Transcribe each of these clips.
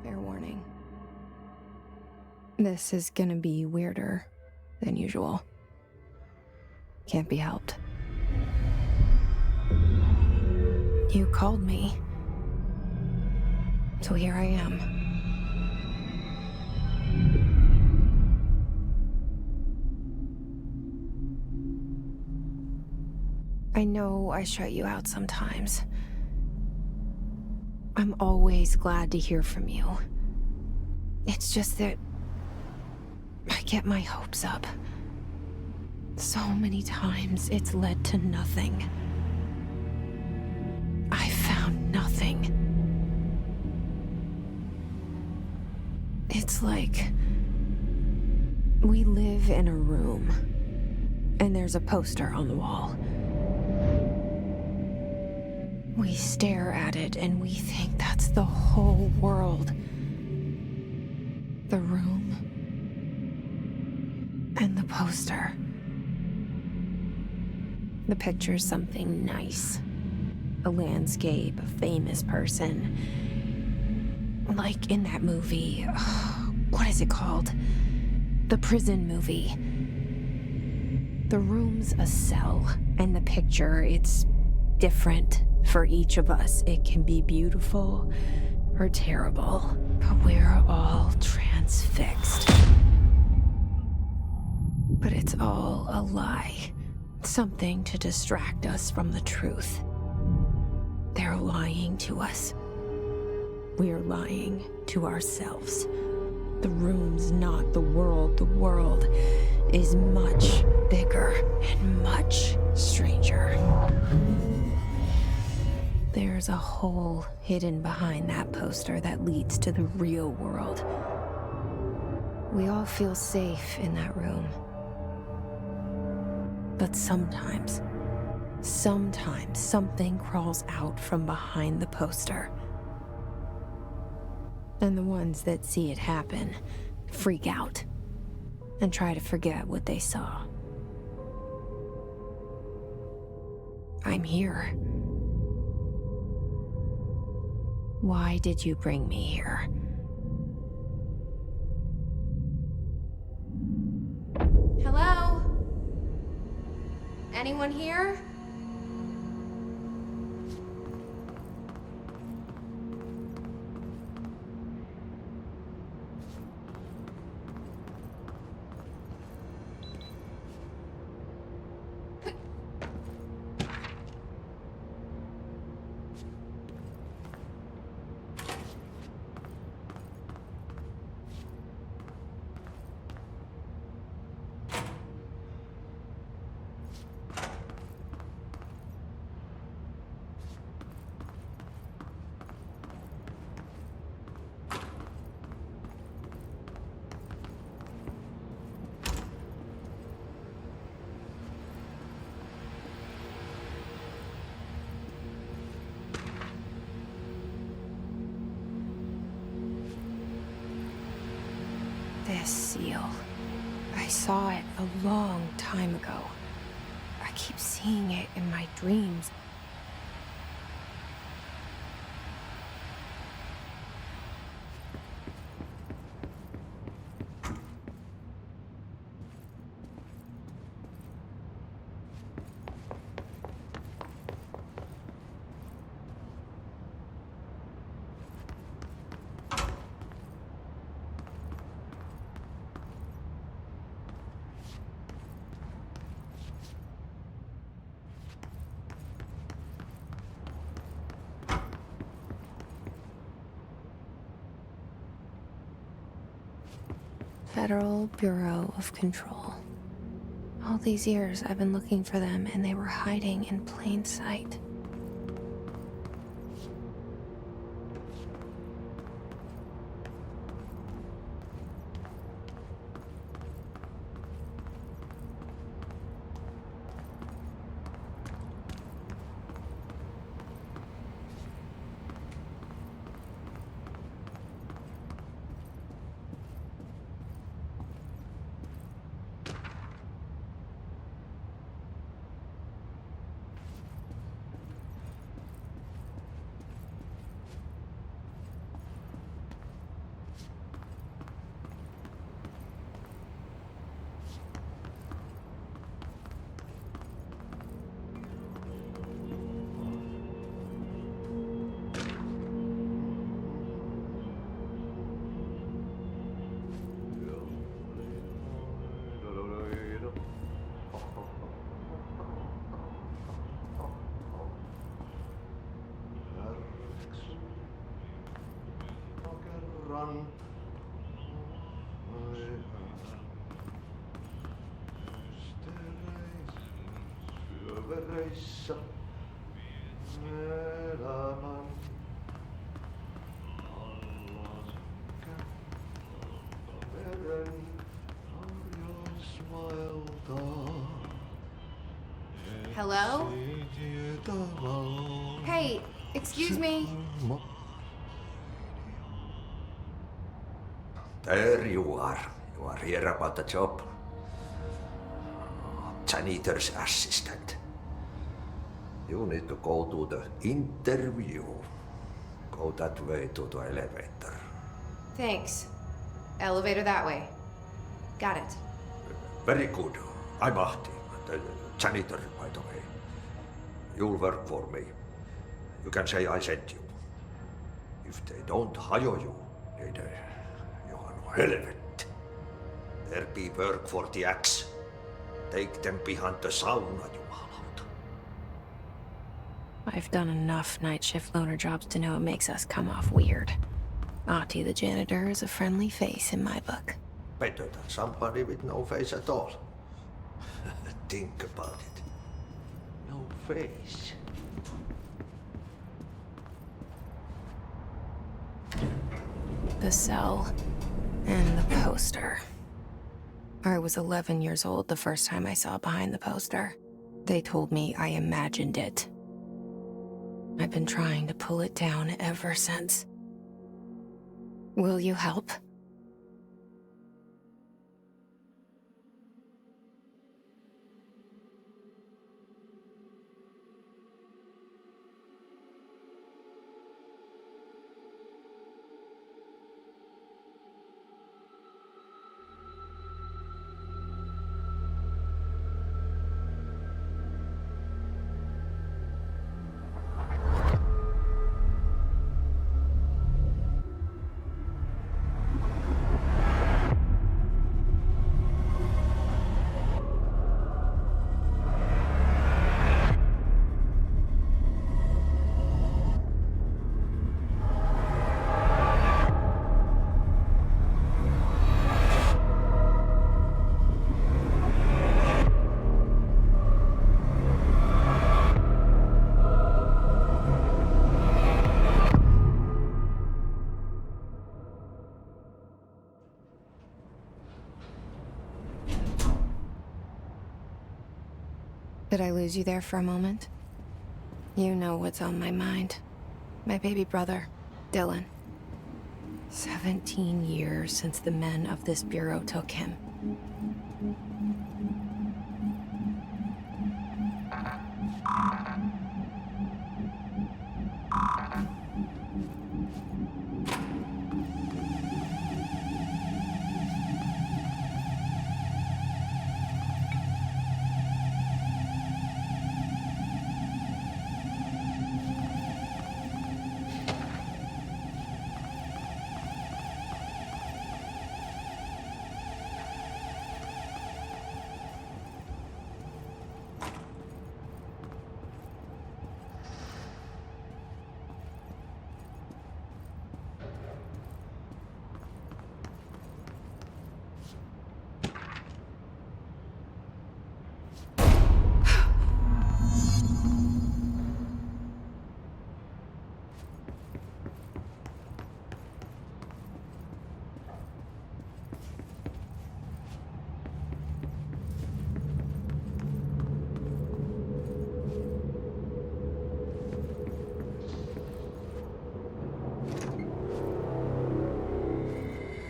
Fair warning. This is gonna be weirder than usual. Can't be helped. You called me. So here I am. I know I shut you out sometimes. I'm always glad to hear from you. It's just that I get my hopes up. So many times it's led to nothing. I found nothing. It's like we live in a room, and there's a poster on the wall. We stare at it and we think that's the whole world. The room and the poster. The picture's something nice. A landscape, a famous person. Like in that movie, what is it called? The prison movie. The room's a cell, and the picture, it's different for each of us. It can be beautiful or terrible, but we're all transfixed. But it's all a lie. Something to distract us from the truth. They're lying to us. We're lying to ourselves. The room's not the world. The world is much bigger and much stranger. There's a hole hidden behind that poster that leads to the real world. We all feel safe in that room. But sometimes something crawls out from behind the poster. And the ones that see it happen freak out and try to forget what they saw. I'm here. Why did you bring me here? Hello? Anyone here? This seal. I saw it a long time ago. I keep seeing it in my dreams. Federal Bureau of Control. All these years I've been looking for them, and they were hiding in plain sight. run. Syövereissä elämän alla veren harjoismailta. Hello? Hey, excuse me. There you are. You are here about the job. Janitor's assistant. You need to go to the interview. Go that way to the elevator. Thanks. Elevator that way. Got it. Very good. I'm Ahti, the janitor, by the way. You'll work for me. You can say I sent you. If they don't hire you, niin Johan helvet. There be work for the X. Take them behind the sauna, jumalauta. I've done enough night shift loner jobs to know it makes us come off weird. Ahti the janitor is a friendly face in my book. Better than somebody with no face at all. Think about it. No face. The cell and the poster. I was 11 years old the first time I saw behind the poster. They told me I imagined it. I've been trying to pull it down ever since. Will you help? Did I lose you there for a moment? You know what's on my mind. My baby brother, Dylan. 17 years since the men of this bureau took him.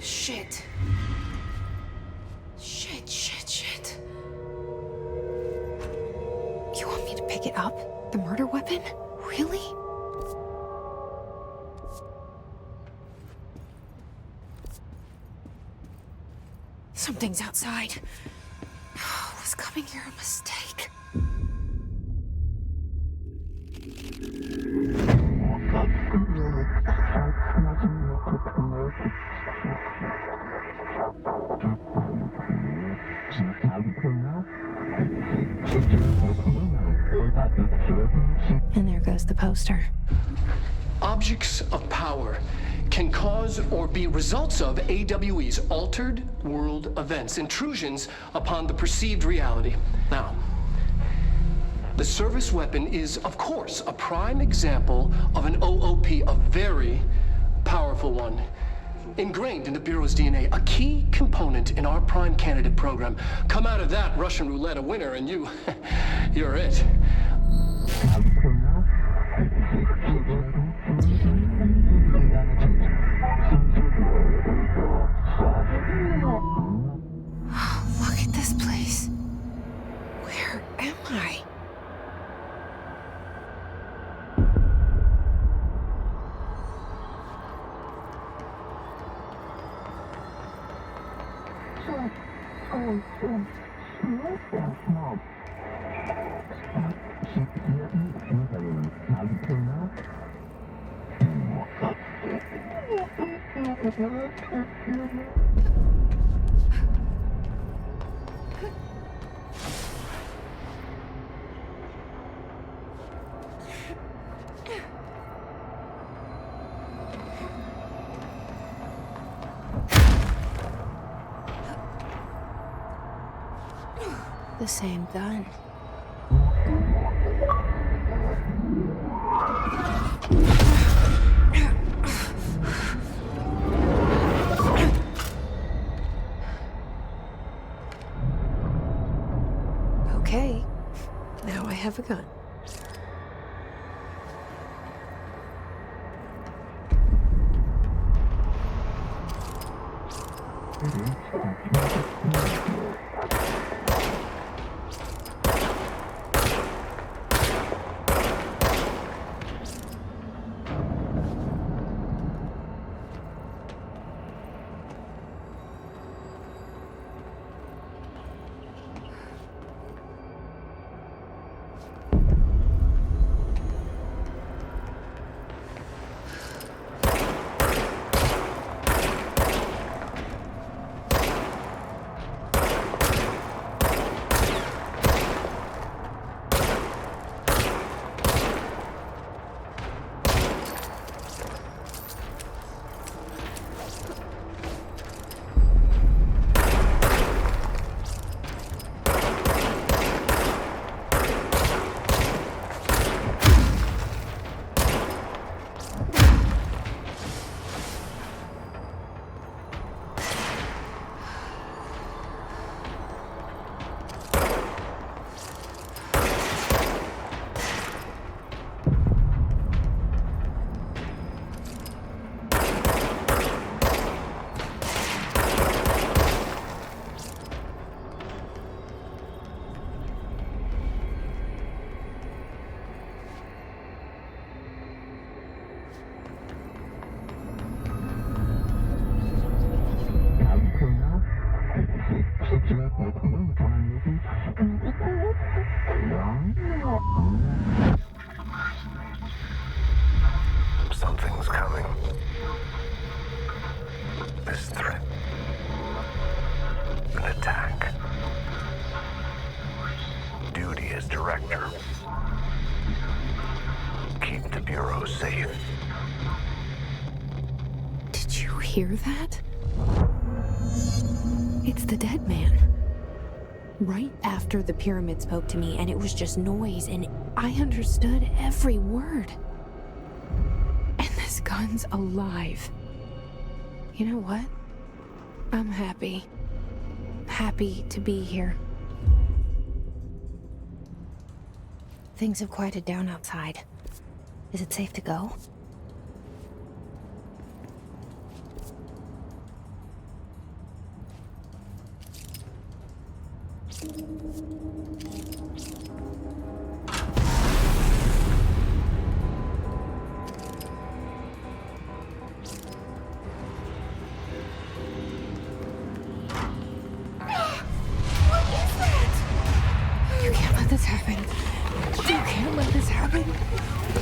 Shit. Shit. You want me to pick it up? The murder weapon? Really? Something's outside. Was coming here a mistake? And there goes the poster. Objects of power can cause or be results of AWE's altered world events, intrusions upon the perceived reality. Now, the service weapon is, of course, a prime example of an OOP, a very powerful one. Ingrained in the Bureau's DNA, a key component in our prime candidate program. Come out of that Russian roulette a winner and you're it. Look at this place. Where am I? The same gun. Okay, now I have a gun. Something's coming. This threat. An attack. Duty as director. Keep the Bureau safe. Did you hear that? It's the dead man. Right after the pyramid spoke to me, and it was just noise, and I understood every word. And this gun's alive. You know what? I'm happy. Happy to be here. Things have quieted down outside. Is it safe to go? This happen. You can't let this happen.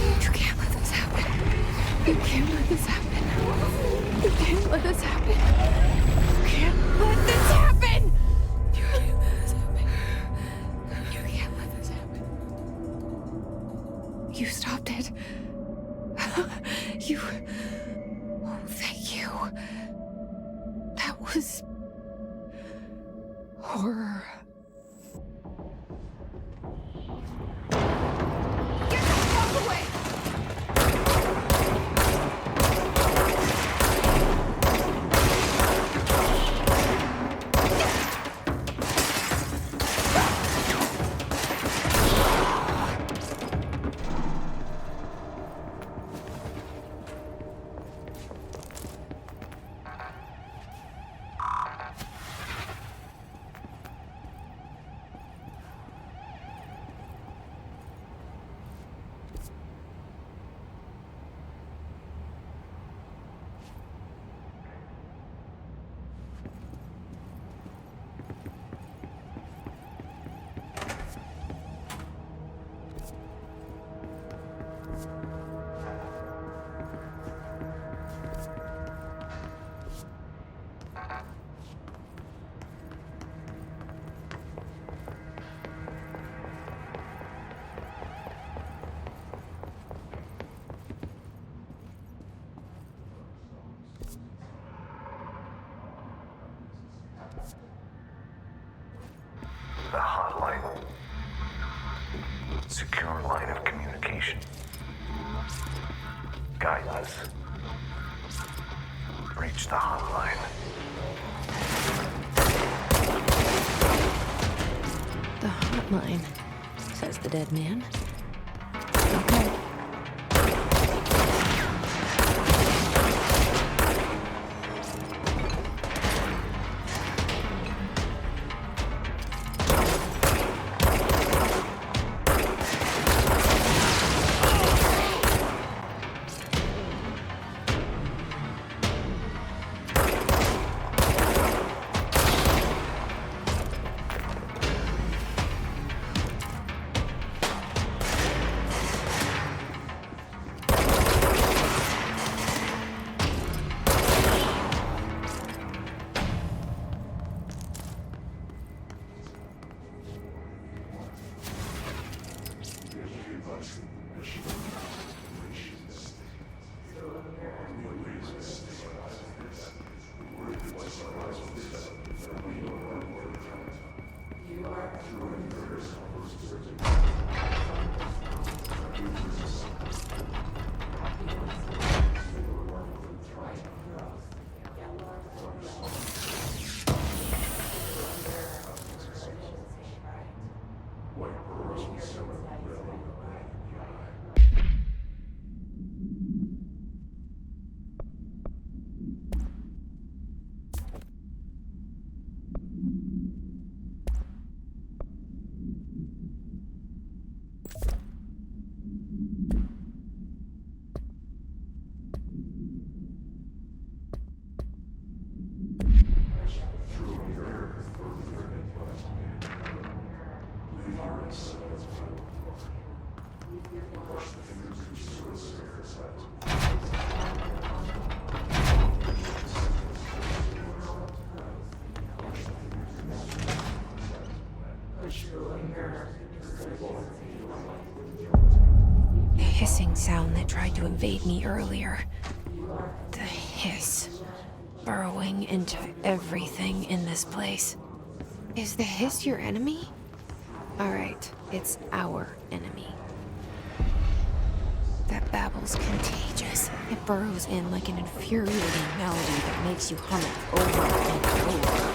You can't let this happen. You can't let this happen. You can't let this happen. You can't let this happen. You can't let this happen. You can't let this happen. You stopped it. You. Oh, thank was horror. Get the fuck away! The hotline. Secure line of communication. Guidance. Reach the hotline. The hotline, says the dead man. Okay. The hissing sound that tried to invade me earlier. The hiss. Burrowing into everything in this place. Is the hiss your enemy? Alright, it's our enemy. That babble's contagious. It burrows in like an infuriating melody that makes you hum it over and over.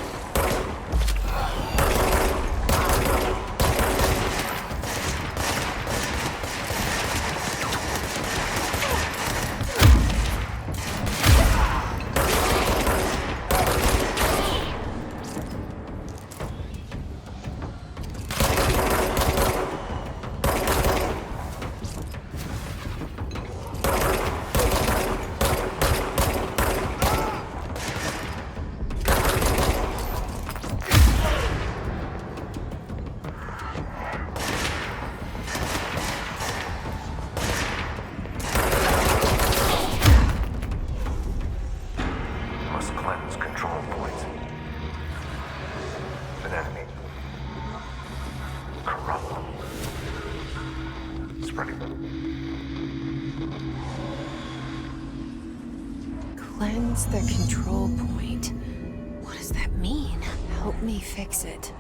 Cleanse the control point. does that mean? Help me fix it.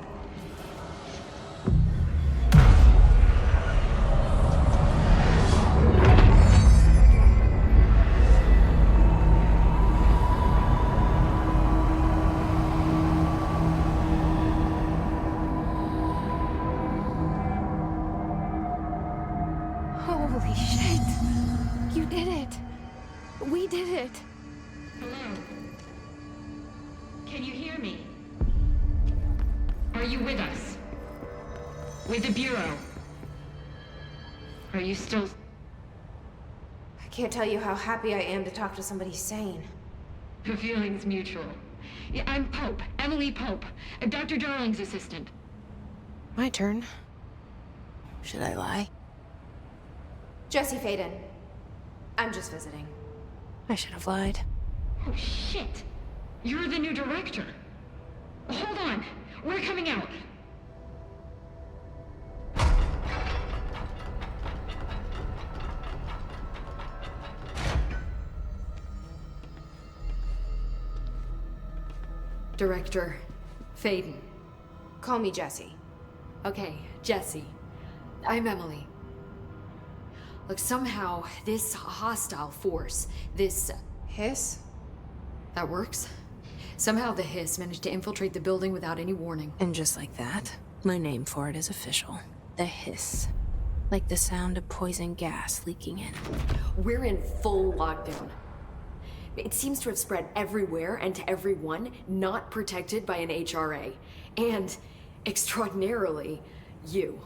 Holy shit! You did it! We did it! Hello? Can you hear me? Are you with us? With the Bureau? Are you still... I can't tell you how happy I am to talk to somebody sane. The feeling's mutual. Yeah, I'm Pope, Emily Pope, Dr. Darling's assistant. My turn. Should I lie? Jesse Faden. I'm just visiting. I should have lied. Oh, shit. You're the new director. Hold on. We're coming out. Director Faden. Call me Jesse. Okay, Jesse. I'm Emily. Look, somehow this hostile force, this... Hiss? that works? Somehow the hiss managed to infiltrate the building without any warning. And just like that, my name for it is official. The hiss. Like the sound of poison gas leaking in. We're in full lockdown. It seems to have spread everywhere and to everyone not protected by an HRA. And, extraordinarily, you.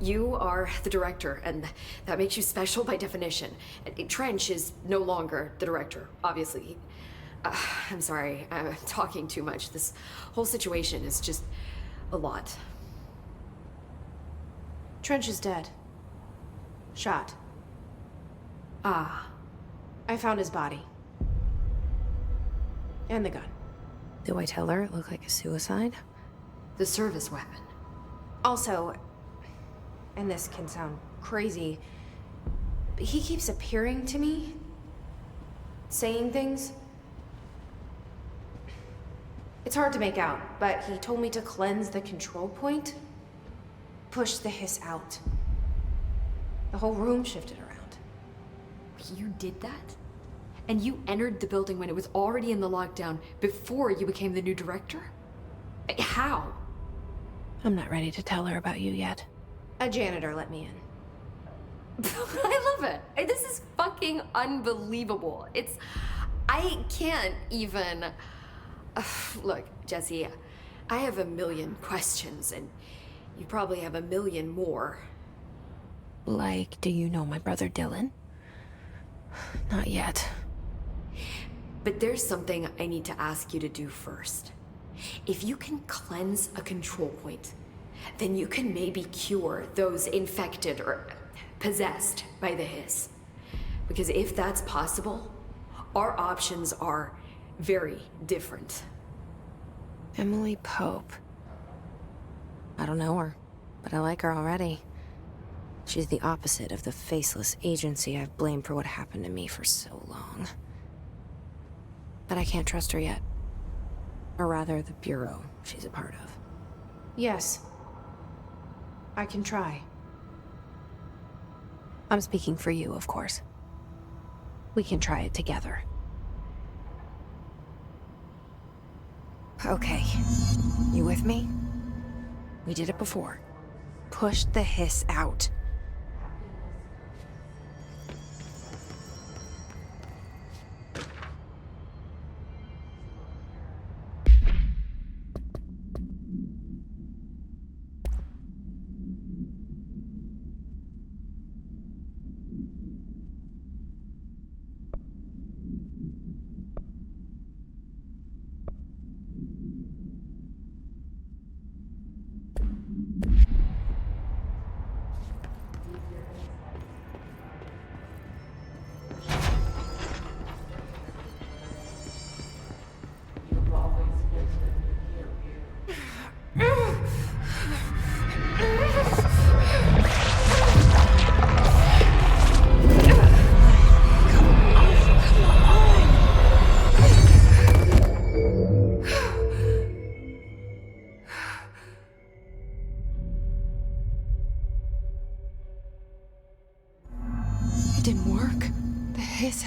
You are the director, and that makes you special by definition. Trench is no longer the director, obviously. I'm sorry, I'm talking too much. This whole situation is just a lot. Trench is dead. Shot. Ah. I found his body. And the gun. Do I tell her it looked like a suicide? The service weapon. Also, and this can sound crazy, but he keeps appearing to me, saying things. It's hard to make out, but he told me to cleanse the control point, push the hiss out. The whole room shifted around. You did that? And you entered the building when it was already in the lockdown before you became the new director? How? I'm not ready to tell her about you yet. A janitor let me in. I love it. This is fucking unbelievable. I can't even... Look, Jesse, I have a million questions, and you probably have a million more. Like, do you know my brother Dylan? Not yet. But there's something I need to ask you to do first. If you can cleanse a control point, then you can maybe cure those infected or possessed by the hiss. Because if that's possible, our options are very different. Emily Pope. I don't know her, but I like her already. She's the opposite of the faceless agency I've blamed for what happened to me for so long. But I can't trust her yet. Or rather, the Bureau she's a part of. Yes. I can try. I'm speaking for you, of course. We can try it together. Okay. You with me? We did it before. Push the hiss out.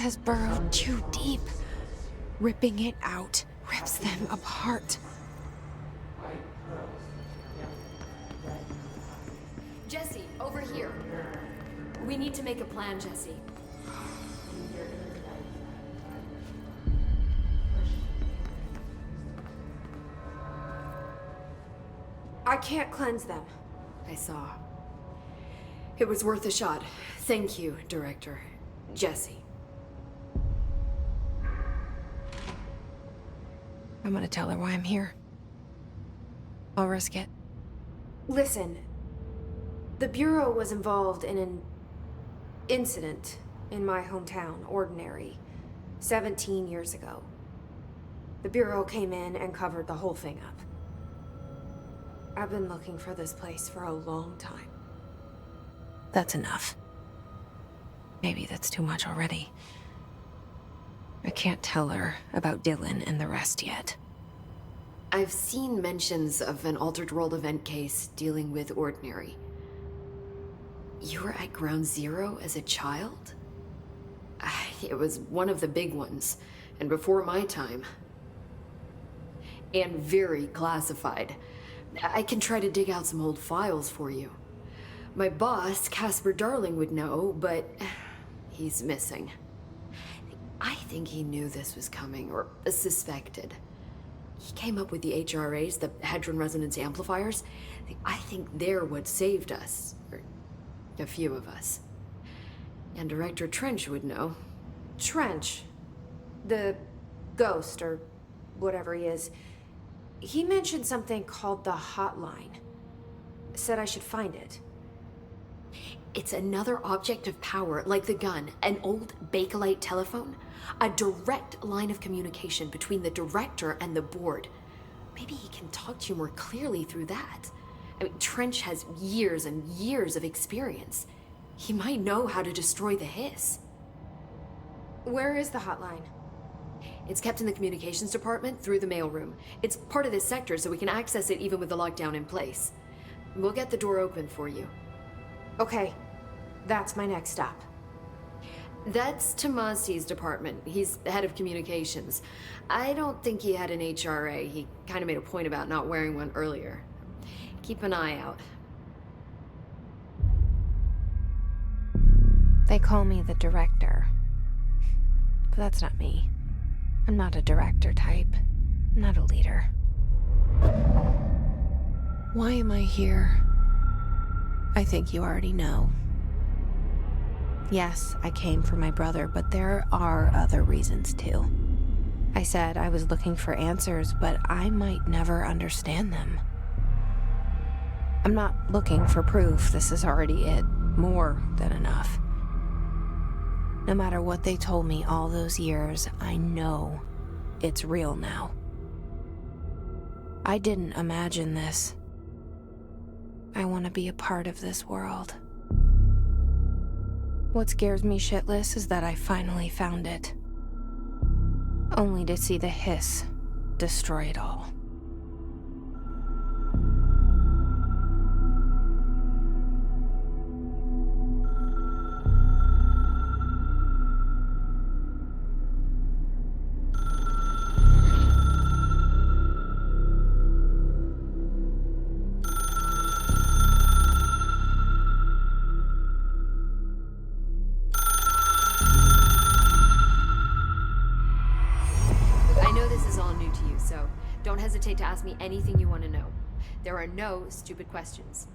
has burrowed too deep. Ripping it out rips them apart. Jesse, over here. We need to make a plan, Jesse. I can't cleanse them. I saw. It was worth a shot. Thank you, Director. Jesse. I'm gonna tell her why I'm here. I'll risk it. Listen, the Bureau was involved in an incident in my hometown, Ordinary, 17 years ago. The Bureau came in and covered the whole thing up. I've been looking for this place for a long time. That's enough. Maybe that's too much already. I can't tell her about Dylan and the rest yet. I've seen mentions of an Altered World event case dealing with Ordinary. You were at Ground Zero as a child? It was one of the big ones, and before my time. And very classified. I can try to dig out some old files for you. My boss, Casper Darling, would know, but he's missing. I think he knew this was coming, or suspected. He came up with the HRAs, the Hadron Resonance Amplifiers. I think they're what saved us, or a few of us. And Director Trench would know. Trench? The ghost, or whatever he is. He mentioned something called the Hotline. Said I should find it. It's another object of power, like the gun, an old Bakelite telephone. A direct line of communication between the director and the board. Maybe he can talk to you more clearly through that. I mean, Trench has years and years of experience. He might know how to destroy the hiss. Where is the hotline? It's kept in the communications department through the mailroom. It's part of this sector, so we can access it even with the lockdown in place. We'll get the door open for you. Okay, that's my next stop. That's Tomasi's department. He's head of communications. I don't think he had an HRA. He kind of made a point about not wearing one earlier. Keep an eye out. They call me the director. But that's not me. I'm not a director type. I'm not a leader. Why am I here? I think you already know. Yes, I came for my brother, but there are other reasons too. I said I was looking for answers, but I might never understand them. I'm not looking for proof. This is already it. More than enough. No matter what they told me all those years, I know it's real now. I didn't imagine this. I want to be a part of this world. What scares me shitless is that I finally found it. Only to see the hiss destroy it all. Don't hesitate to ask me anything you want to know. There are no stupid questions.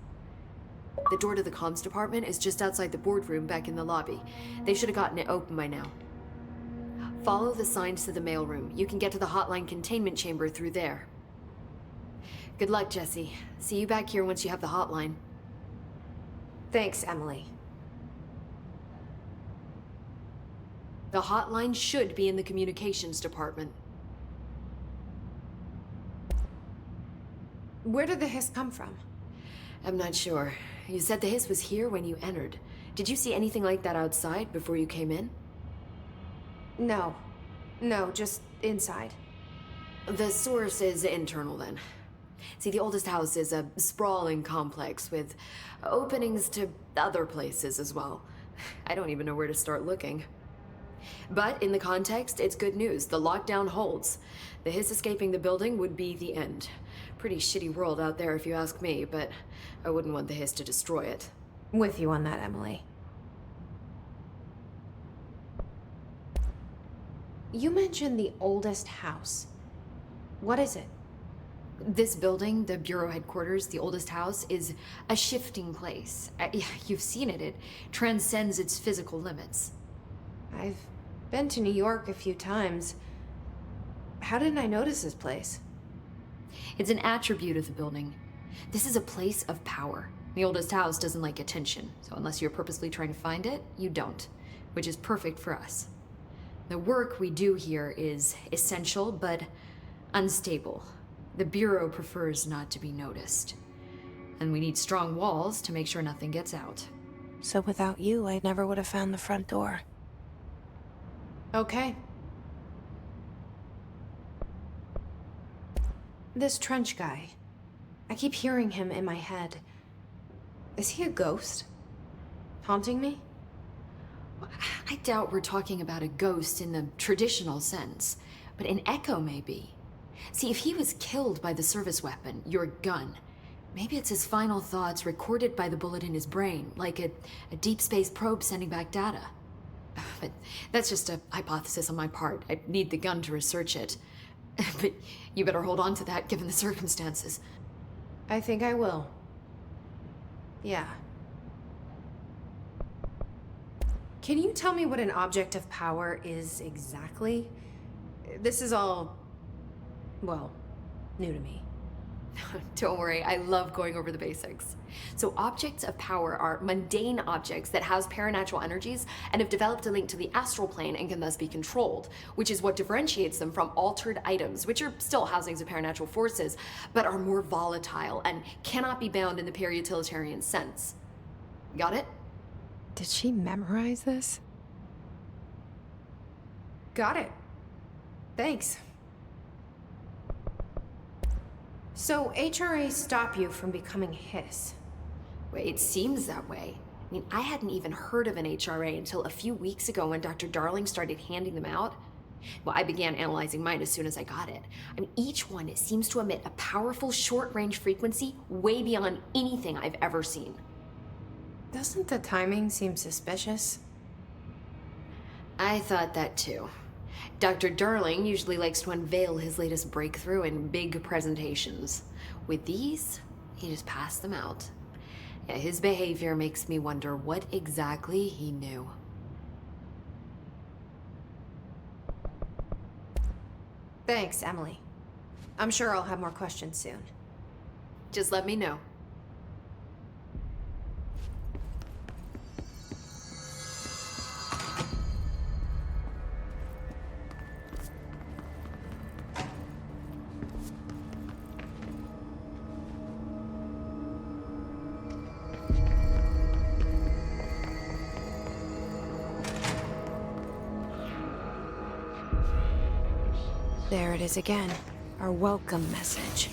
The door to the comms department is just outside the boardroom back in the lobby. They should have gotten it open by now. Follow the signs to the mailroom. You can get to the hotline containment chamber through there. Good luck, Jesse. See you back here once you have the hotline. Thanks, Emily. The hotline should be in the communications department. Where did the hiss come from? I'm not sure. You said the hiss was here when you entered. Did you see anything like that outside before you came in? No. No, just inside. The source is internal then. See, the oldest house is a sprawling complex with openings to other places as well. I don't even know where to start looking. But in the context, it's good news. The lockdown holds. The Hiss escaping the building would be the end. Pretty shitty world out there if you ask me, but I wouldn't want the Hiss to destroy it. With you on that, Emily. You mentioned the oldest house. What is it? This building, the Bureau headquarters, the oldest house, is a shifting place. Yeah, you've seen it. It transcends its physical limits. I've been to New York a few times. How didn't I notice this place? It's an attribute of the building. This is a place of power. The oldest house doesn't like attention, so unless you're purposely trying to find it, you don't, which is perfect for us. The work we do here is essential, but unstable. The Bureau prefers not to be noticed. And we need strong walls to make sure nothing gets out. So without you, I never would have found the front door. Okay. This Trench guy. I keep hearing him in my head. Is he a ghost? Haunting me? I doubt we're talking about a ghost in the traditional sense, but an echo maybe. See, if he was killed by the service weapon, your gun, maybe it's his final thoughts recorded by the bullet in his brain, like a deep space probe sending back data. But that's just a hypothesis on my part. I'd need the gun to research it. But you better hold on to that given the circumstances. I think I will. Yeah. Can you tell me what an object of power is exactly? This is all, well, new to me. Don't worry, I love going over the basics. So objects of power are mundane objects that house paranatural energies and have developed a link to the astral plane and can thus be controlled, which is what differentiates them from altered items, which are still housings of paranatural forces, but are more volatile and cannot be bound in the peri-utilitarian sense. Got it? Did she memorize this? Got it. Thanks. So HRA stop you from becoming Hiss? Well, it seems that way. I mean, I hadn't even heard of an HRA until a few weeks ago when Dr. Darling started handing them out. Well, I began analyzing mine as soon as I got it. I mean, each one seems to emit a powerful short-range frequency way beyond anything I've ever seen. Doesn't the timing seem suspicious? I thought that too. Dr. Darling usually likes to unveil his latest breakthrough in big presentations. With these, he just passed them out. Yeah, his behavior makes me wonder what exactly he knew. Thanks, Emily. I'm sure I'll have more questions soon. Just let me know. There it is again. Our welcome message.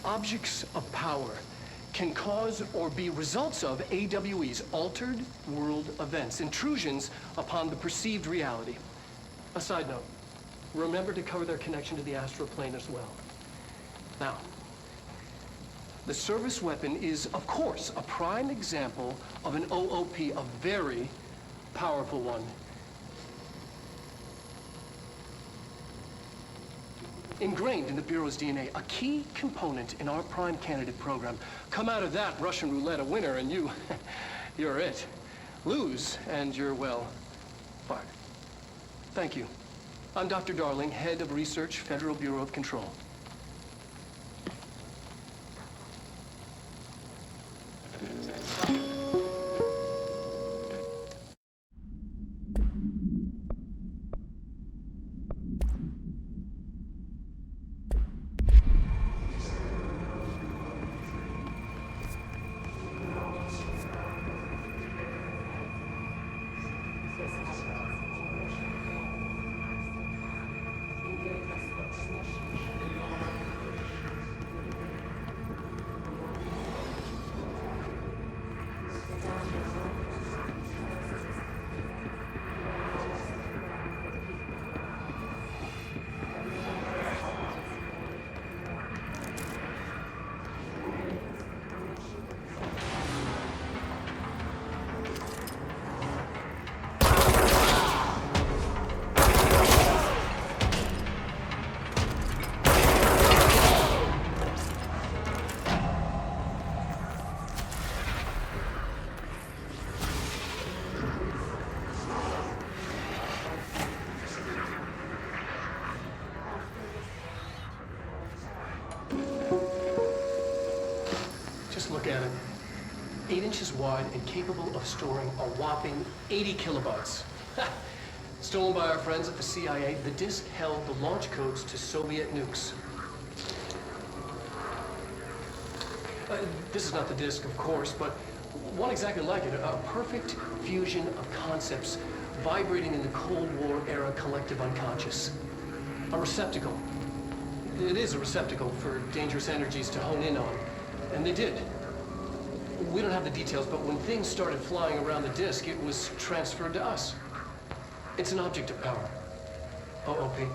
Objects of power can cause or be results of AWE's altered world events, intrusions upon the perceived reality. A side note, remember to cover their connection to the astral plane as well. Now, the service weapon is, of course, a prime example of an OOP, a very powerful one. Ingrained in the Bureau's DNA, a key component in our prime candidate program. Come out of that Russian roulette a winner and you're it. Lose and you're, well, fired. Thank you. I'm Dr. Darling, Head of Research, Federal Bureau of Control. Look at it. 8 inches wide and capable of storing a whopping 80 kilobytes. Stolen by our friends at the CIA, the disk held the launch codes to Soviet nukes. This is not the disk, of course, but one exactly like it. A perfect fusion of concepts vibrating in the Cold War era collective unconscious. A receptacle. It is a receptacle for dangerous energies to hone in on. And they did. We don't have the details, but when things started flying around the disk, it was transferred to us. It's an object of power. OOP.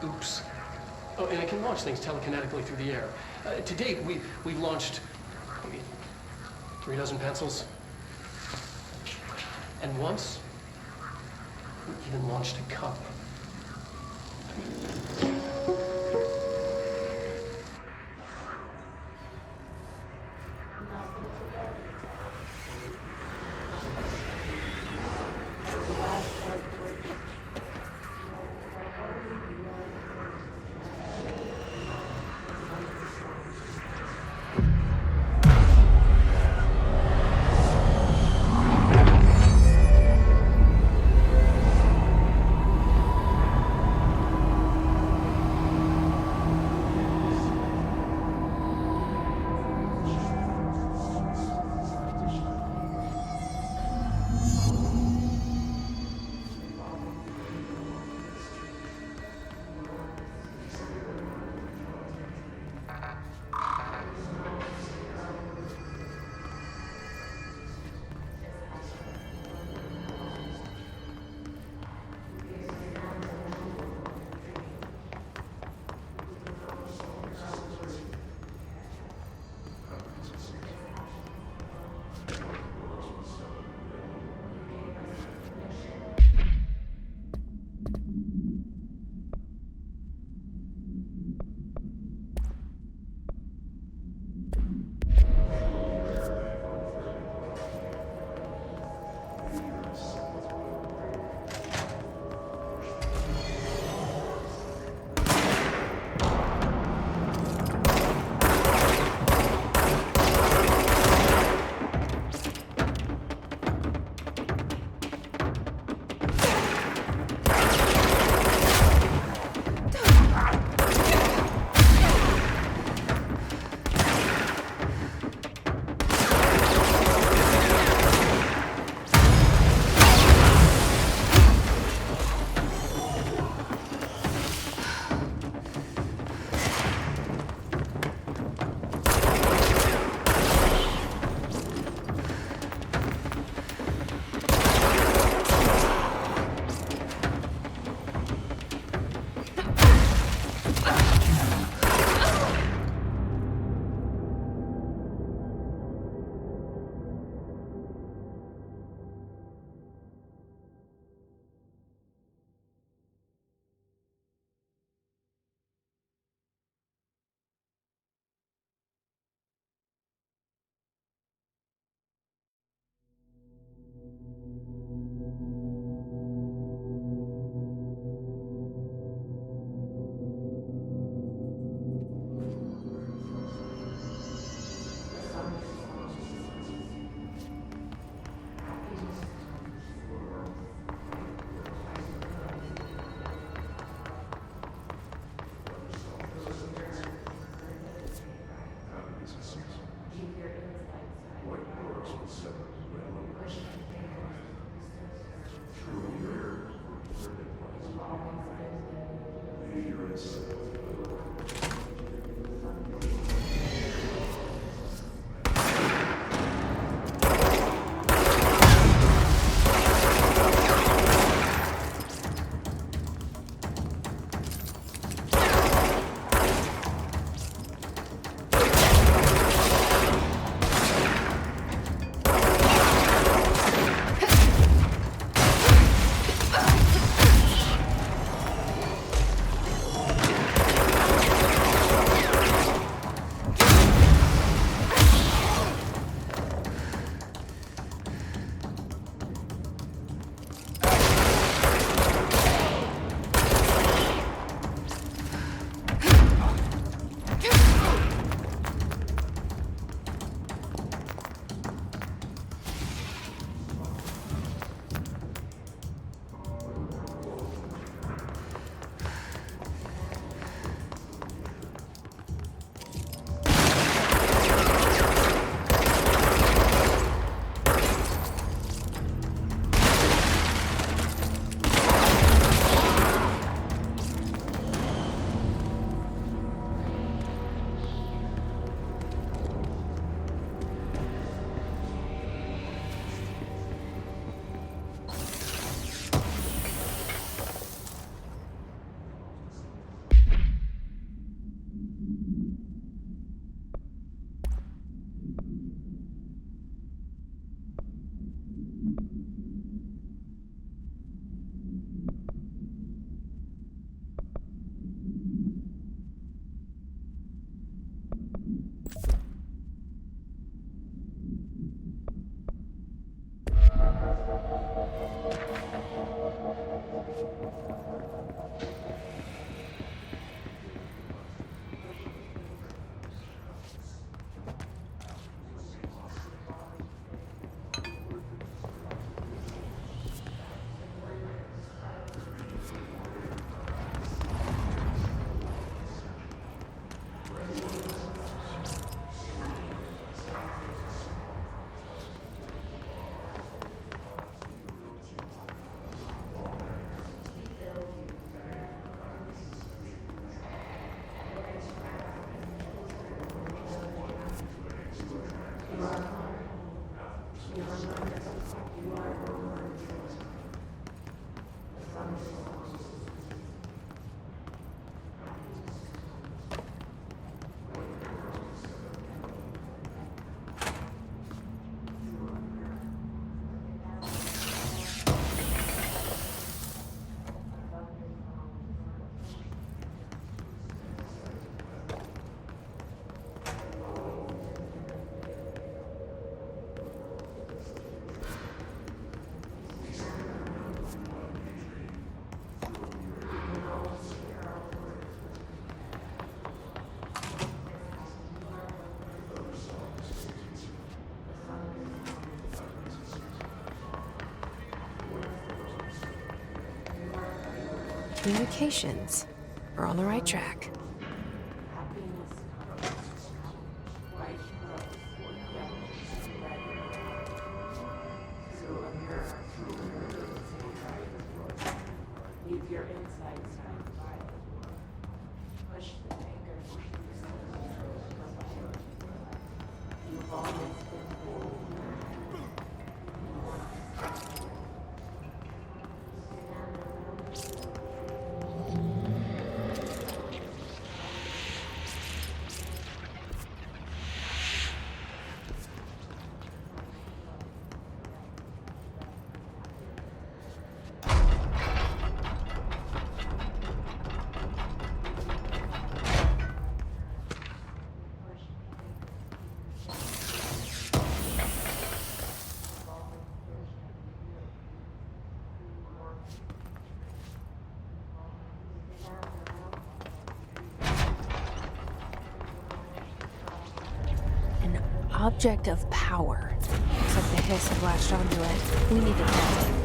Oops. Oh, and it can launch things telekinetically through the air. To date, we've launched maybe 3 dozen pencils. And once, we even launched a cup. Communications. We're on the right track. Object of power. Looks like the hiss have latched onto it. We need to test it.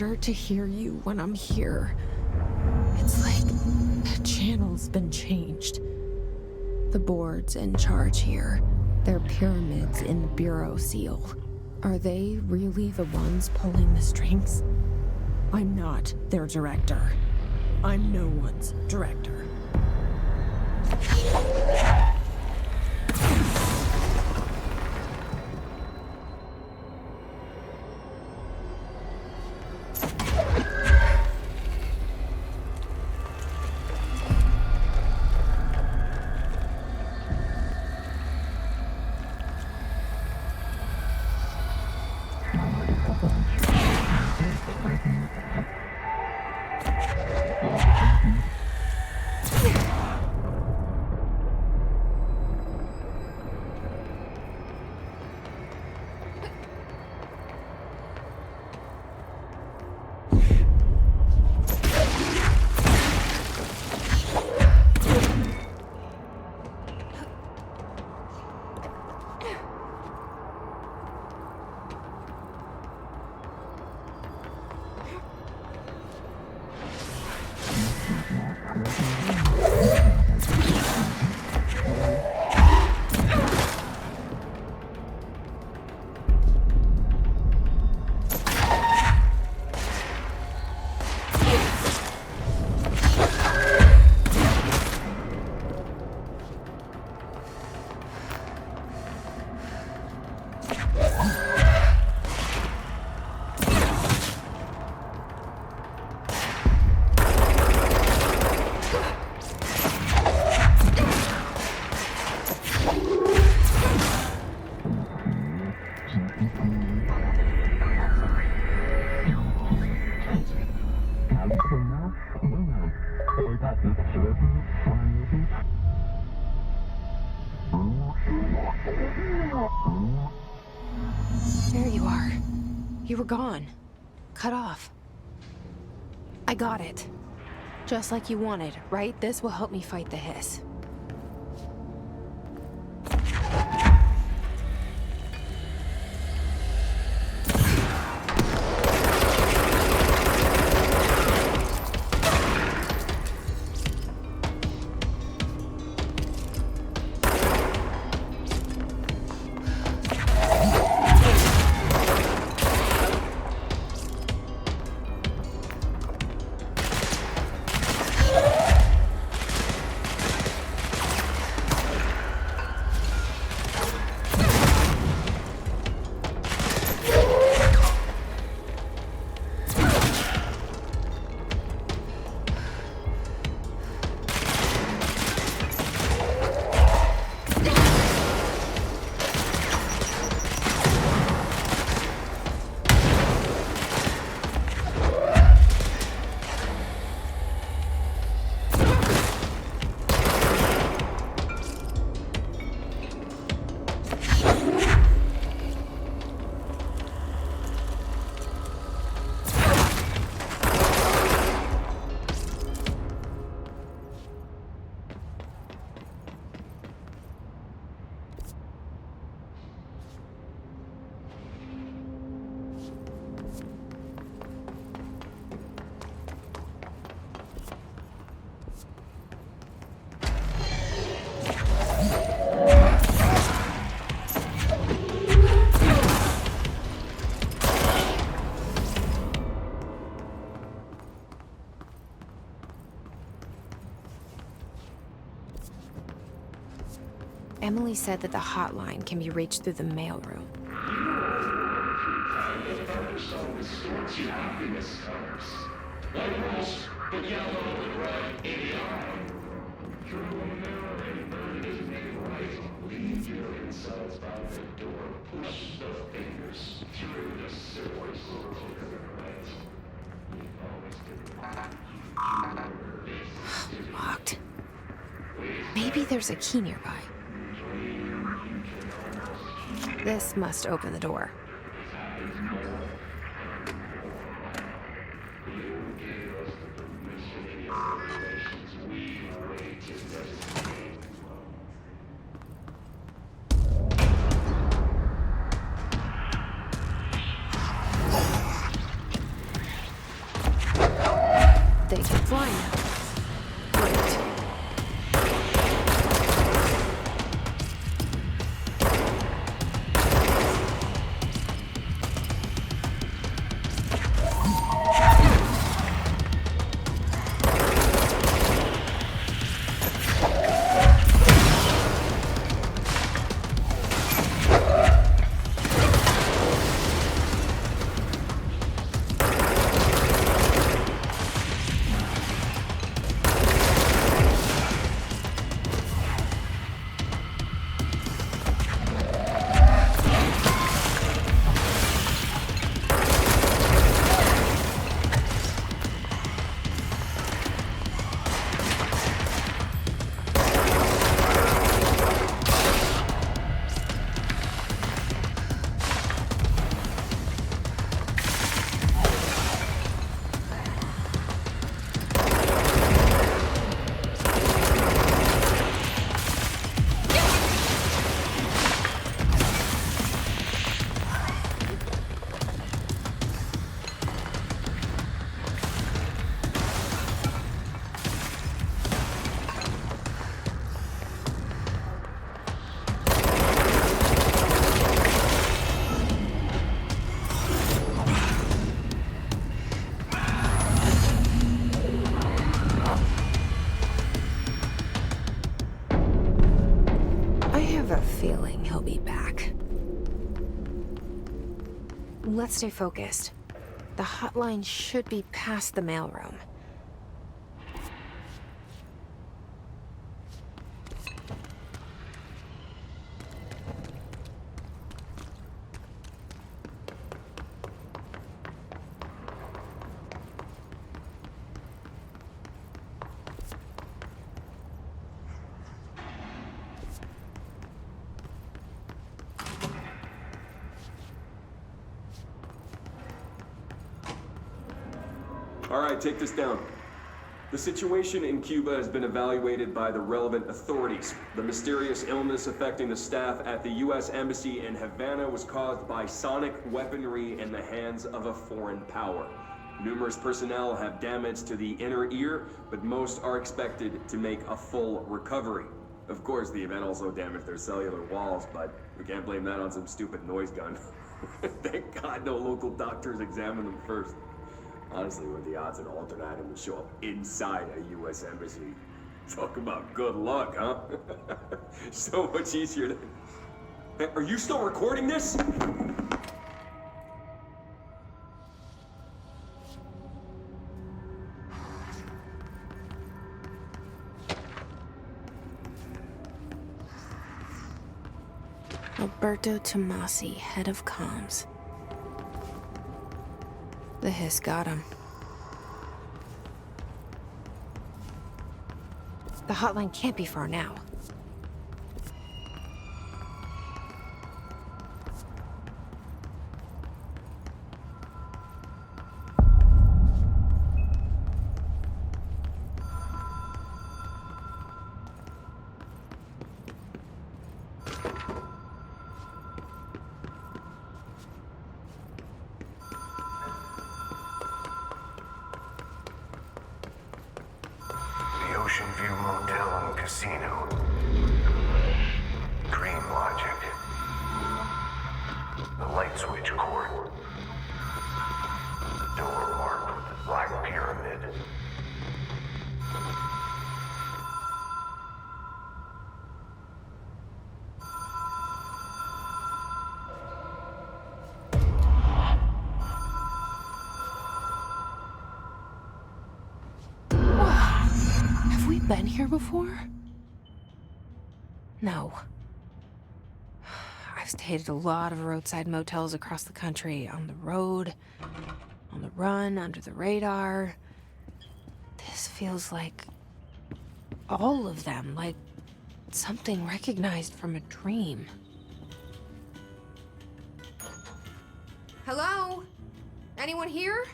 harder to hear you when I'm here. It's like the channel's been changed. The board's in charge here. They're pyramids in the bureau seal. Are they really the ones pulling the strings? I'm not their director. I'm no one's director. There you are. You were gone. Cut off. I got it. Just like you wanted, right? This will help me fight the hiss. Emily said that the hotline can be reached through the mailroom. Locked. Maybe there's a key nearby. This must open the door. They can fly now. Great. Feeling he'll be back. Let's stay focused. The hotline should be past the mailroom. All right, take this down. The situation in Cuba has been evaluated by the relevant authorities. The mysterious illness affecting the staff at the U.S. Embassy in Havana was caused by sonic weaponry in the hands of a foreign power. Numerous personnel have damage to the inner ear, but most are expected to make a full recovery. Of course, the event also damaged their cellular walls, but we can't blame that on some stupid noise gun. Thank God no local doctors examined them first. Honestly, what are the odds an alternate item would show up inside a U.S. embassy? Talk about good luck, huh? So much easier to... Hey, are you still recording this? Alberto Tomasi, head of comms. The hiss got him. The hotline can't be far now. Ocean View Motel and Casino. Dream Logic. The light switch cord. The door marked with the black pyramid. Been here before? No. I've stayed at a lot of roadside motels across the country, on the road, on the run, under the radar. This feels like all of them, like something recognized from a dream. Hello? Anyone here?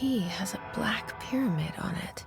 key has a black pyramid on it.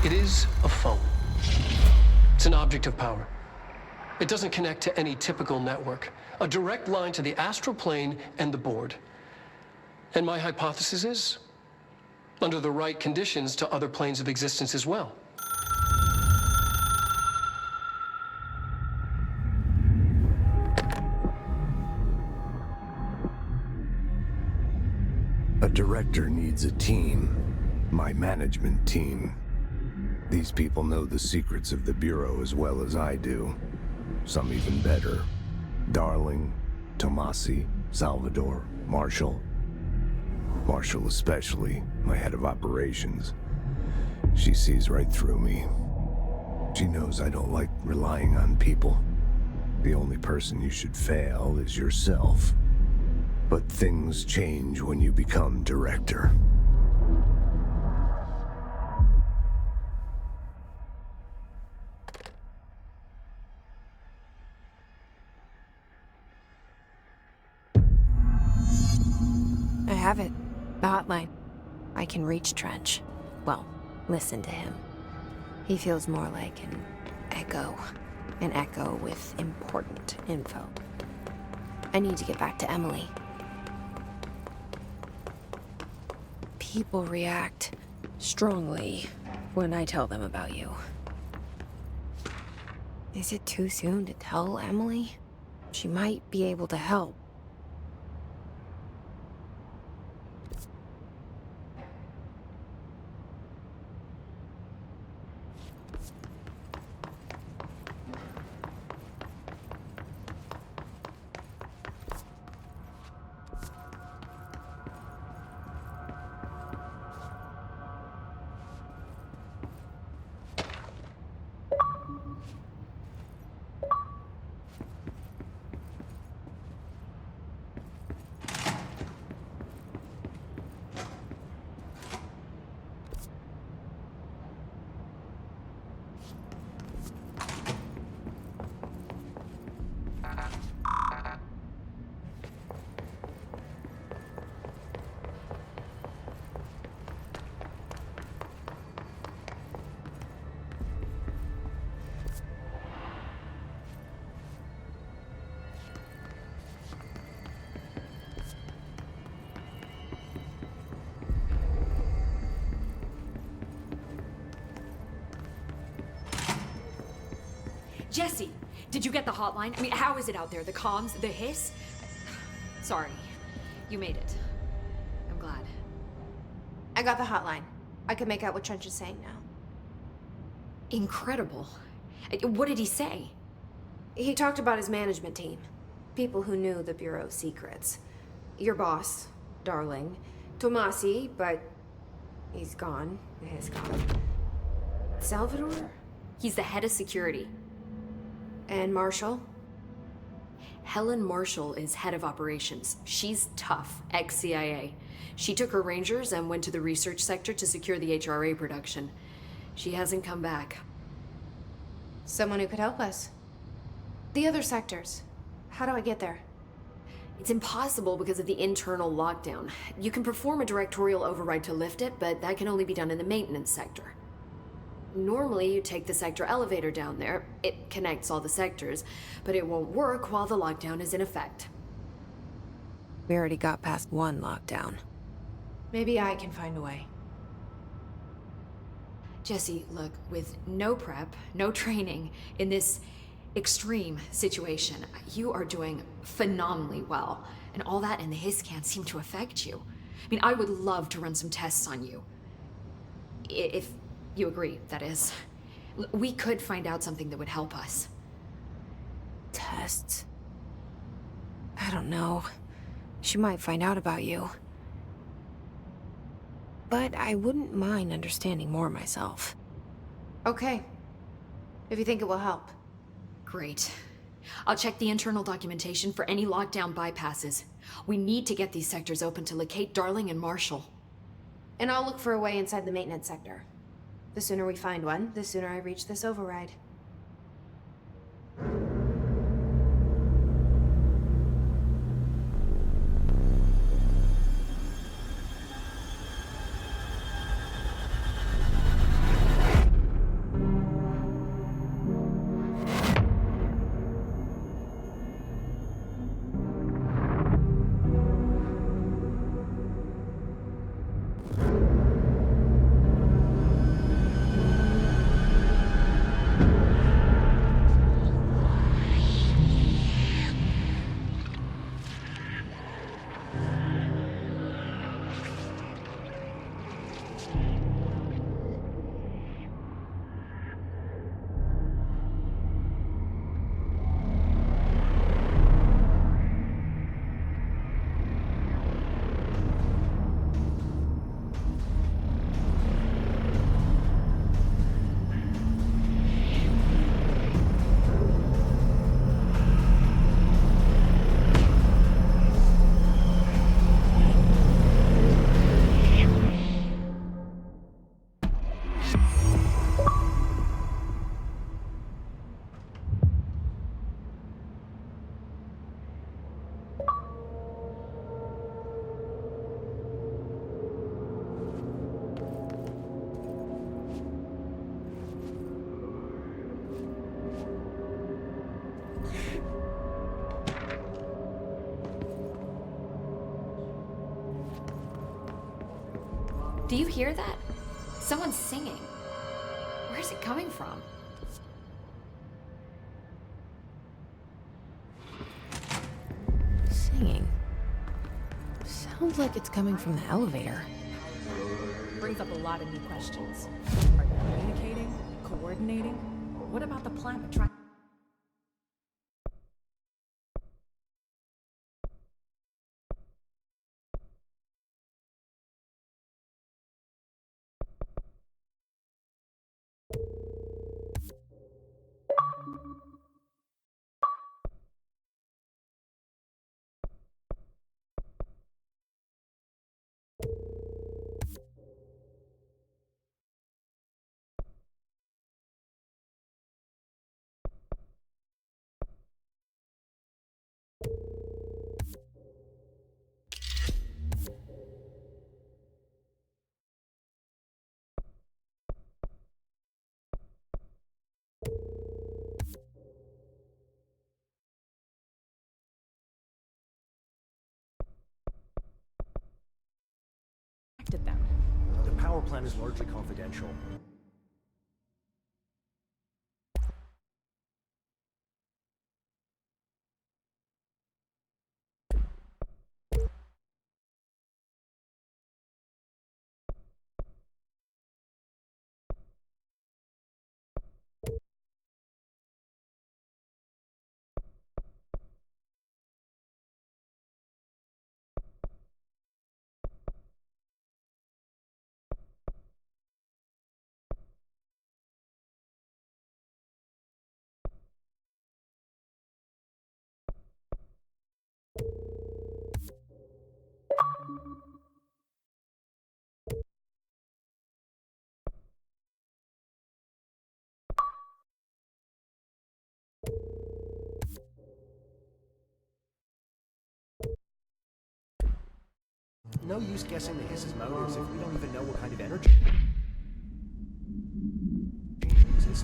It is a phone. It's an object of power. It doesn't connect to any typical network. A direct line to the astral plane and the board. And my hypothesis is, under the right conditions, to other planes of existence as well. A director needs a team. My management team. These people know the secrets of the Bureau as well as I do. Some even better. Darling, Tomasi, Salvador, Marshall. Marshall especially, my head of operations. She sees right through me. She knows I don't like relying on people. The only person you should fail is yourself. But things change when you become director. I have it. The hotline. I can reach Trench. Well, listen to him. He feels more like an echo. An echo with important info. I need to get back to Emily. People react strongly when I tell them about you. Is it too soon to tell Emily? She might be able to help. Jesse, did you get the hotline? I mean, how is it out there? The comms, the hiss? Sorry, you made it. I'm glad. I got the hotline. I can make out what Trench is saying now. Incredible. What did he say? He talked about his management team. People who knew the Bureau's secrets. Your boss, Darling. Tomasi, but he's gone. He's gone. Salvador? He's the head of security. And Marshall? Helen Marshall is head of operations. She's tough, ex-CIA. She took her Rangers and went to the research sector to secure the HRA production. She hasn't come back. Someone who could help us. The other sectors. How do I get there? It's impossible because of the internal lockdown. You can perform a directorial override to lift it, but that can only be done in the maintenance sector. Normally, you take the sector elevator down there. It connects all the sectors, but it won't work while the lockdown is in effect. We already got past one lockdown. Maybe I can find a way. Jesse, look, with no prep, no training, in this extreme situation, you are doing phenomenally well. And all that and the hiss can't seem to affect you. I mean, I would love to run some tests on you. If you agree, that is. We could find out something that would help us. Tests? I don't know. She might find out about you. But I wouldn't mind understanding more myself. Okay. If you think it will help. Great. I'll check the internal documentation for any lockdown bypasses. We need to get these sectors open to locate Darling and Marshall. And I'll look for a way inside the maintenance sector. The sooner we find one, the sooner I reach this override. Do you hear that? Someone's singing. Where's it coming from? Singing. Sounds like it's coming from the elevator. Brings up a lot of new questions. Are they communicating? Coordinating? What about the planet trying? Them. The power plant is largely confidential. no use guessing the Hiss's motives if we don't even know what kind of energy it uses.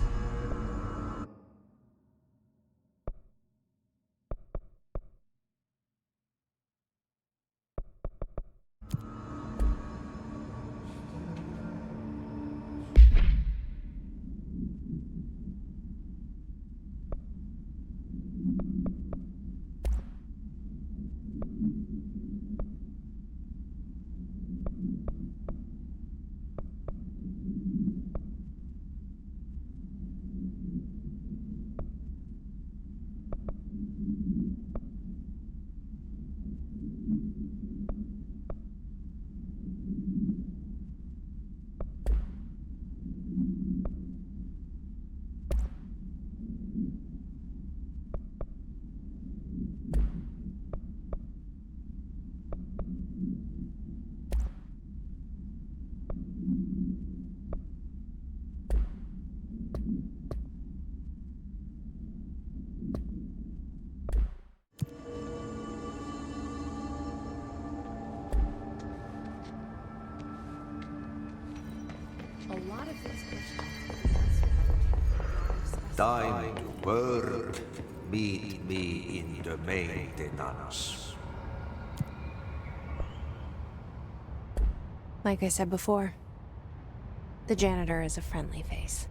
A lot of these questions can be answered by the Time to work. Meet me in the maintenance. Like I said before, the janitor is a friendly face.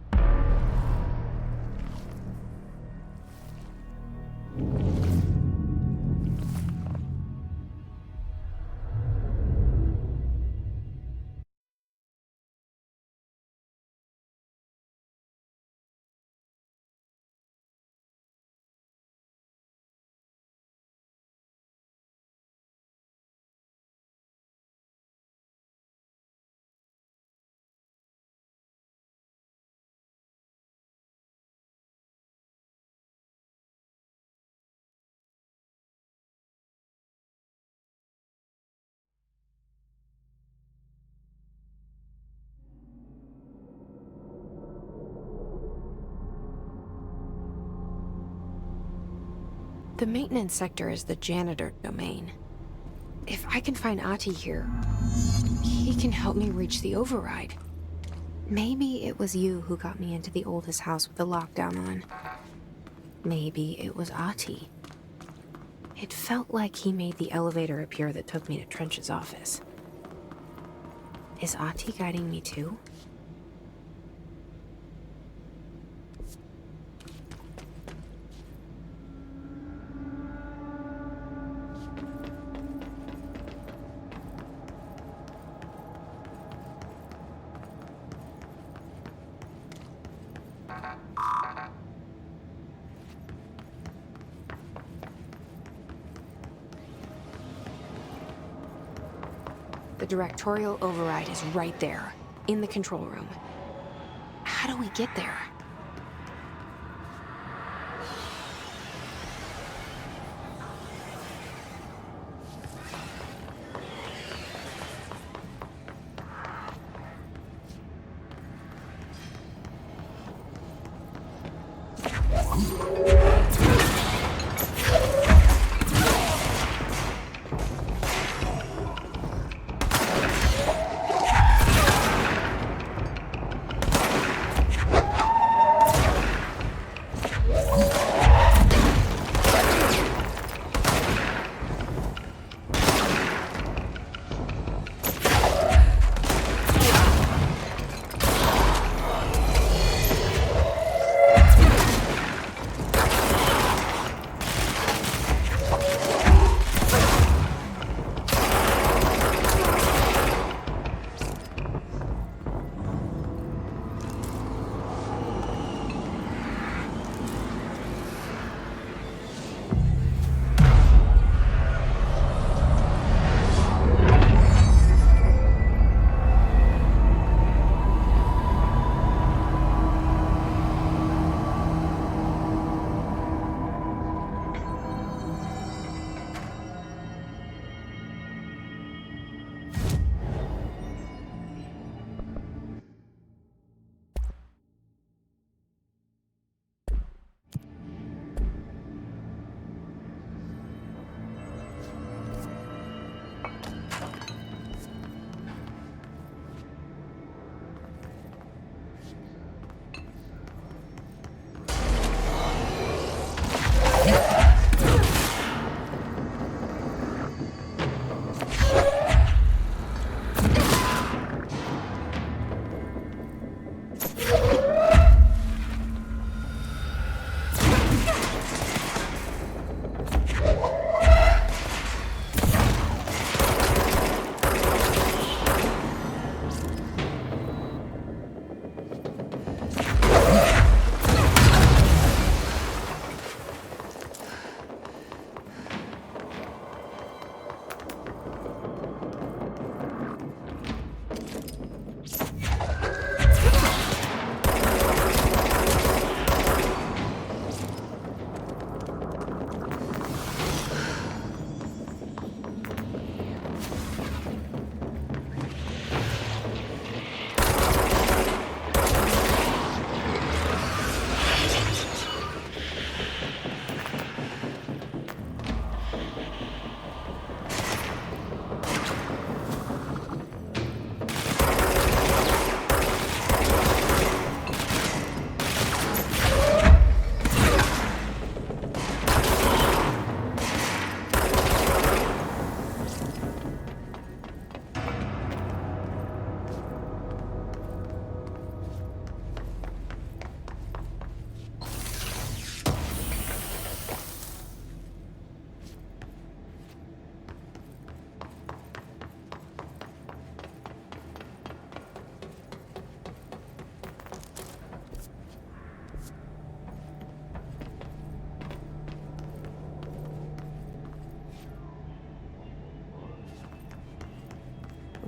The maintenance sector is the janitor domain. If I can find Ahti here, he can help me reach the override. Maybe it was you who got me into the oldest house with the lockdown on. Maybe it was Ahti. It felt like he made the elevator appear that took me to Trench's office. Is Ahti guiding me too? The directorial override is right there, in the control room. How do we get there?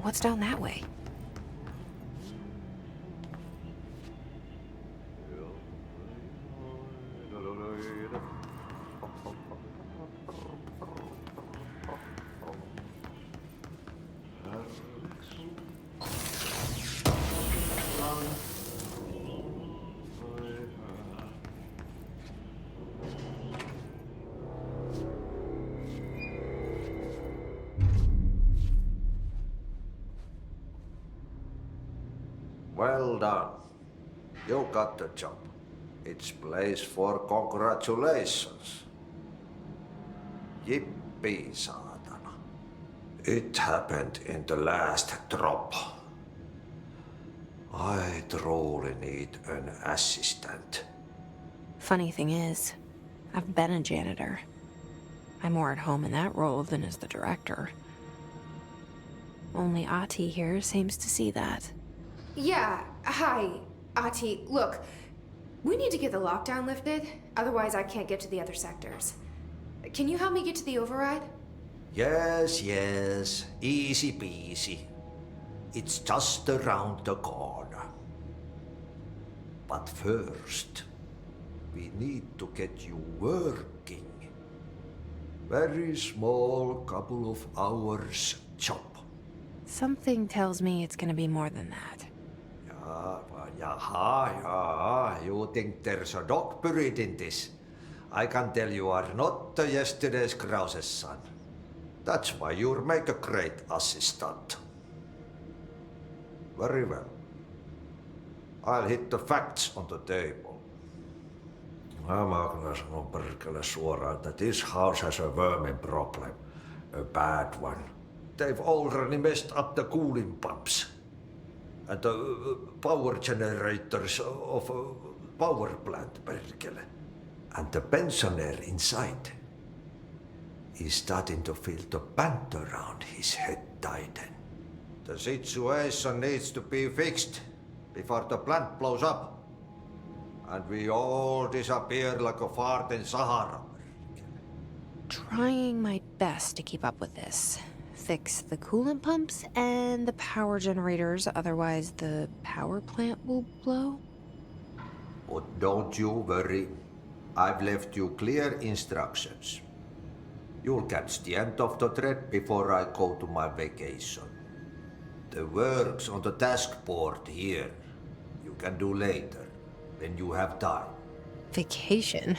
What's down that way? Well done. You got the job. It's place for congratulations. Yippee, saatana. It happened in the last drop. I truly need an assistant. Funny thing is, I've been a janitor. I'm more at home in that role than as the director. Only Ati here seems to see that. Yeah, hi, Ati. Look, we need to get the lockdown lifted, otherwise I can't get to the other sectors. Can you help me get to the override? Yes, easy peasy. It's just around the corner. But first, we need to get you working. Very small, couple of hours job. Something tells me it's gonna be more than that. You think there's a dog buried in this? I can tell you are not yesterday's Krause's son. That's why you'll make a great assistant. Very well. I'll hit the facts on the table. Mä kyllä sanon perkele suoraan, that this house has a vermin problem. A bad one. They've already messed up the cooling pumps. And the power generators of a power plant, perkele. And the pensioner inside is starting to feel the band around his head tighten. The situation needs to be fixed before the plant blows up. And we all disappear like a fart in Sahara. Trying my best to keep up with this. Fix the coolant pumps and the power generators, otherwise the power plant will blow. But don't you worry. I've left you clear instructions. You'll catch the end of the thread before I go to my vacation. The work's on the task board here. You can do later, when you have time. Vacation?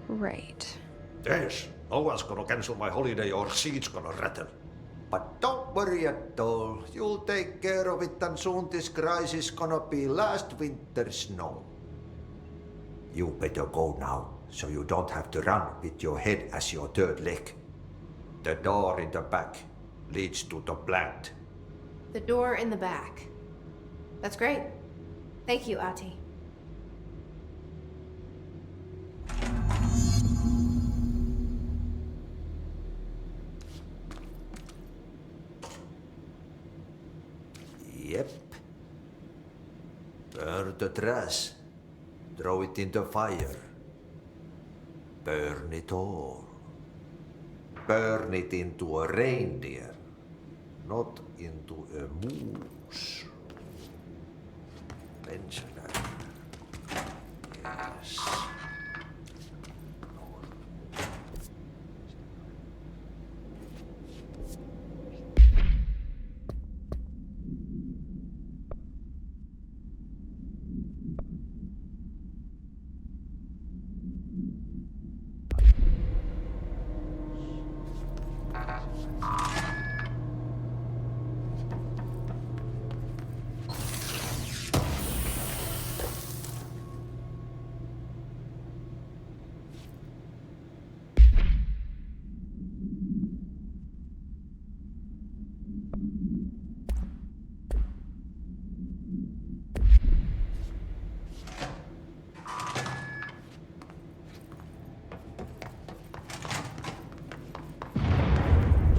Right. Yes, no one's gonna cancel my holiday or seat's gonna rattle. But don't worry at all. You'll take care of it and soon this crisis gonna be last winter's snow. You better go now, so you don't have to run with your head as your third leg. The door in the back leads to the plant. The door in the back. That's great. Thank you, Ati. Yep. Burn the trash. Throw it in the fire. Burn it all. Burn it into a reindeer, not into a moose. Pensioner. Yes.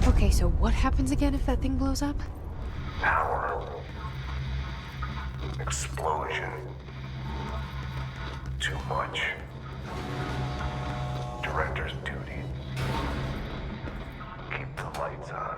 Okay, so what happens again if that thing blows up? Power. Explosion. Too much. Director's duty. Keep the lights on.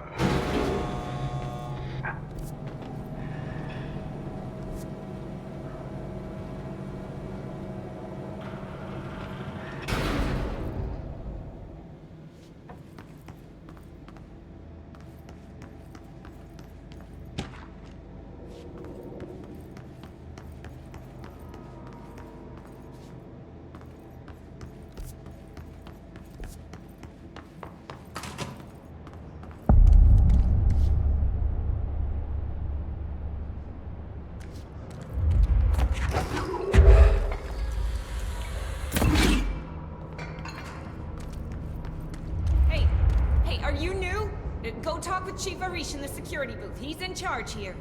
talk with Chief Arish in the security booth. He's in charge here.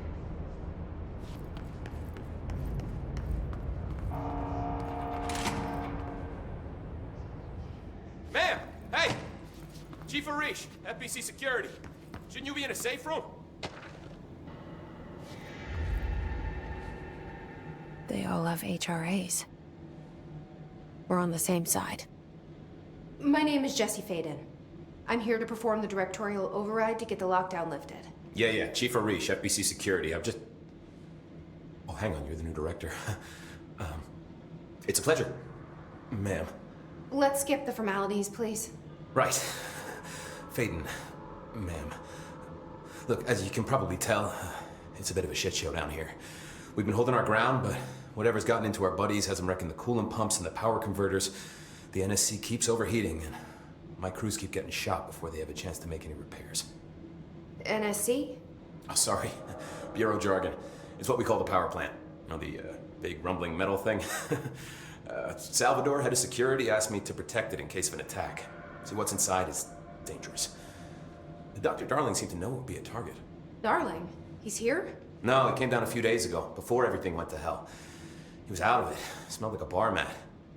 Ma'am! Hey! Chief Arish, FBC Security. Shouldn't you be in a safe room? They all have HRAs. We're on the same side. My name is Jesse Faden. I'm here to perform the directorial override to get the lockdown lifted. Yeah, Chief Arish, FBC Security. I've just... Oh, hang on, you're the new director. It's a pleasure, ma'am. Let's skip the formalities, please. Right. Faden, ma'am. Look, as you can probably tell, it's a bit of a shit show down here. We've been holding our ground, but whatever's gotten into our buddies has them wrecking the coolant pumps and the power converters. The NSC keeps overheating, and my crews keep getting shot before they have a chance to make any repairs. NSC? Oh, sorry. Bureau jargon. It's what we call the power plant. You know, the big rumbling metal thing? Salvador, head of security, asked me to protect it in case of an attack. See, what's inside is dangerous. Dr. Darling seemed to know it would be a target. Darling? He's here? No, he came down a few days ago, before everything went to hell. He was out of it. Smelled like a bar mat.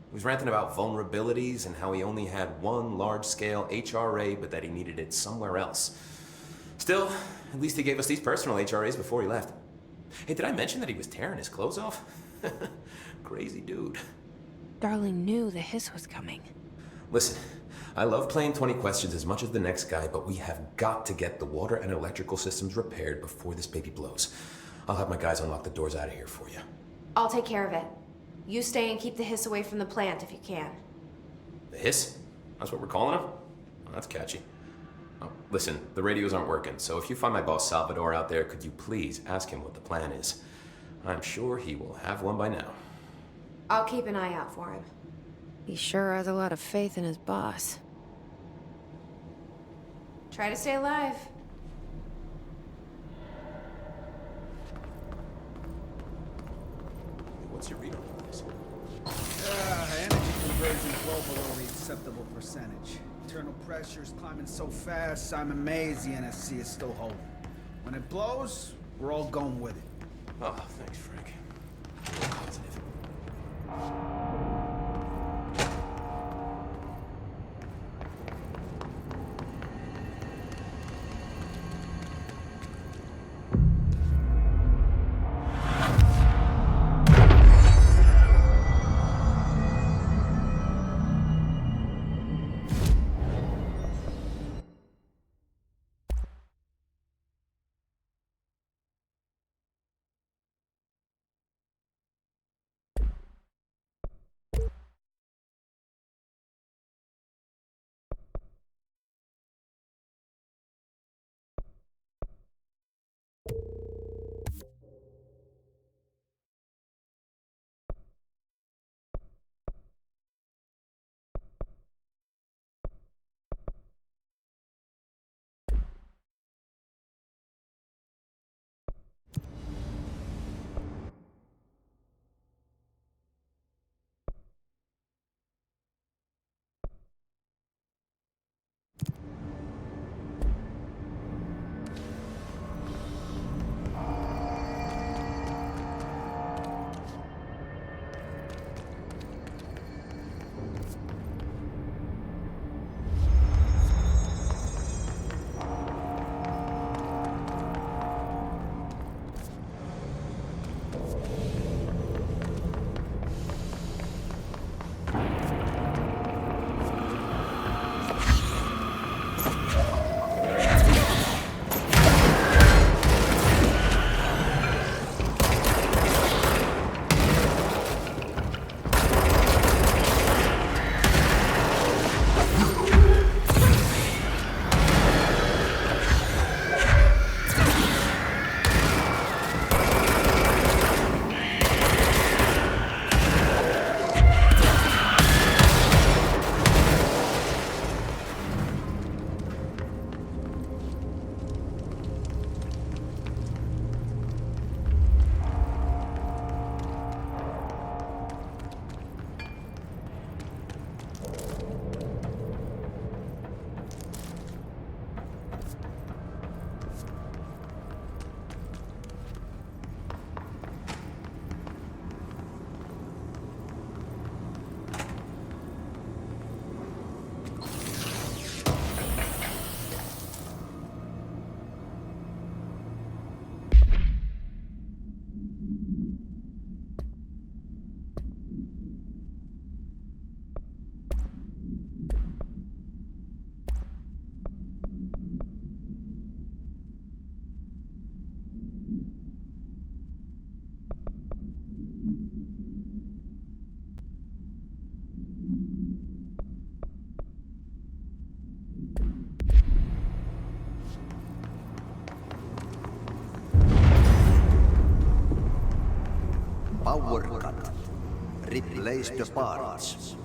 He was ranting about vulnerabilities and how he only had one large-scale HRA, but that he needed it somewhere else. Still, at least he gave us these personal HRAs before he left. Hey, did I mention that he was tearing his clothes off? Crazy dude. Darling knew the hiss was coming. Listen, I love playing 20 questions as much as the next guy, but we have got to get the water and electrical systems repaired before this baby blows. I'll have my guys unlock the doors out of here for you. I'll take care of it. You stay and keep the hiss away from the plant if you can. The hiss? That's what we're calling him? Oh, that's catchy. Oh, listen, the radios aren't working, so if you find my boss Salvador out there, could you please ask him what the plan is? I'm sure he will have one by now. I'll keep an eye out for him. He sure has a lot of faith in his boss. Try to stay alive. What's your read on all this? Energy conversion's well below the acceptable percentage. Internal pressure's climbing so fast, I'm amazed the NSC is still holding. When it blows, we're all going with it. Oh, thanks, Frank. Positive. replace the parts.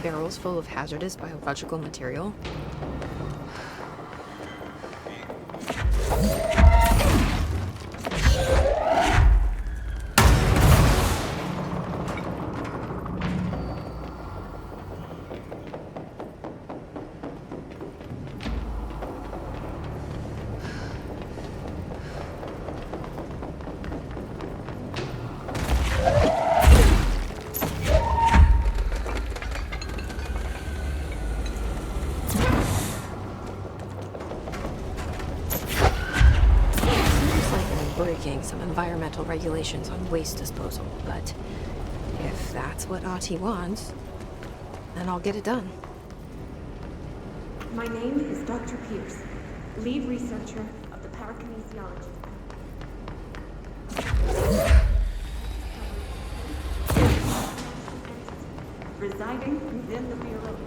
Barrels full of hazardous biological material. Some environmental regulations on waste disposal, but if that's what Ahti wants, then I'll get it done. My name is Dr. Pierce, lead researcher of the parakinesiology department. Residing within the Bureau.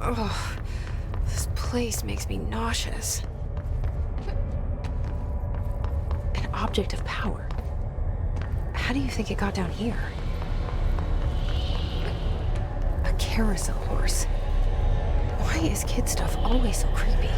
Ugh, this place makes me nauseous. An object of power. How do you think it got down here? A carousel horse. Why is kid stuff always so creepy?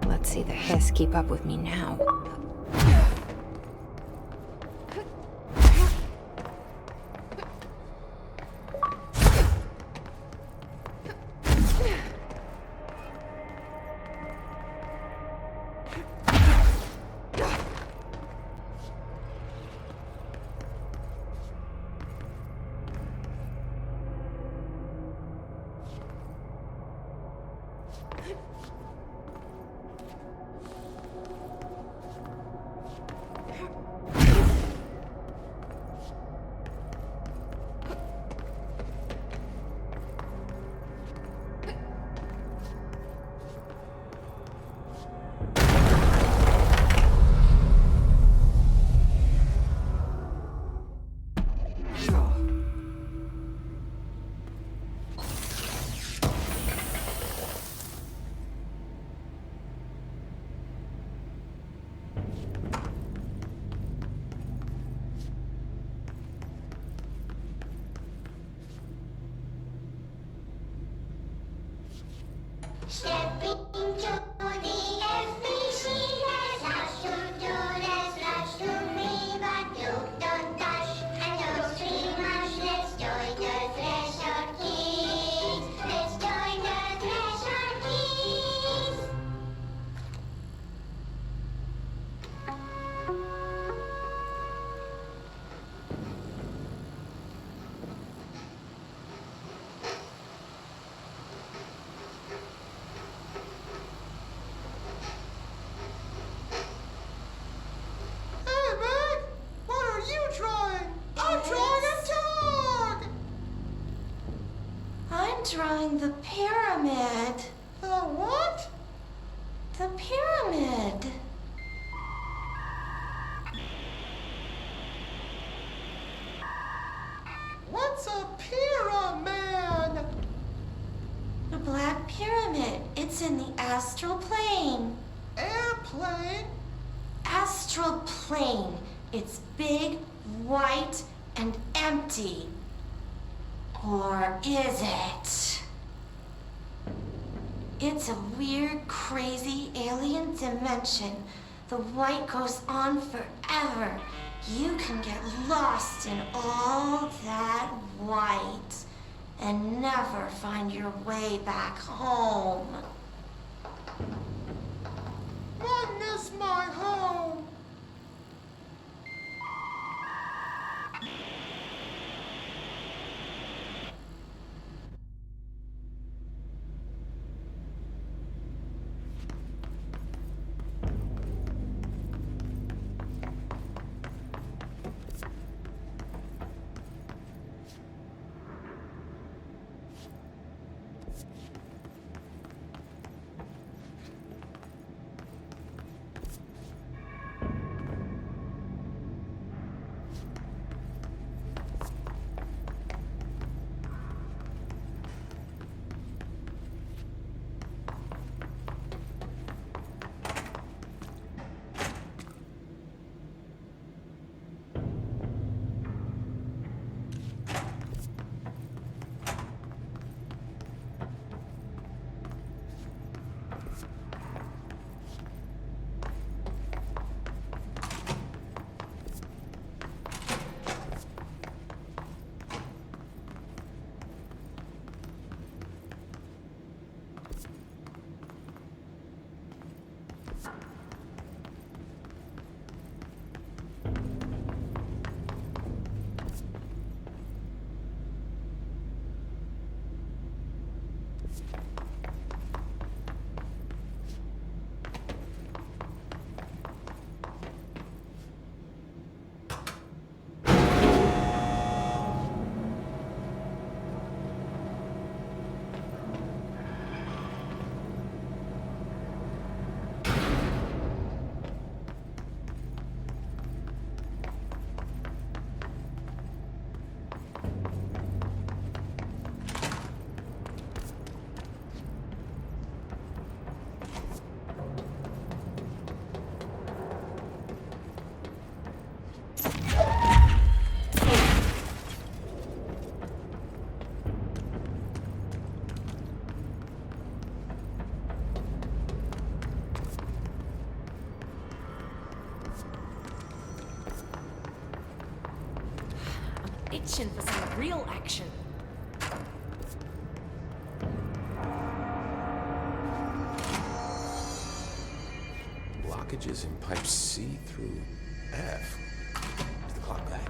Let's see the hiss keep up with me now. Stepping to the FBC, there's lots to do, there's lots to me, but you don't dash and don't scream much. Let's join the Thresher Kids. Let's join the Thresher Kids. Drawing the pyramid. The what? The pyramid. What's a pyramid? The Black Pyramid. It's in the astral plane. Airplane? Astral plane. It's big, white, and empty. Or is it? It's a weird, crazy alien dimension. The white goes on forever. You can get lost in all that white and never find your way back home. One is my home. itching for some real action. Blockages in pipe C through F. Is the clock back?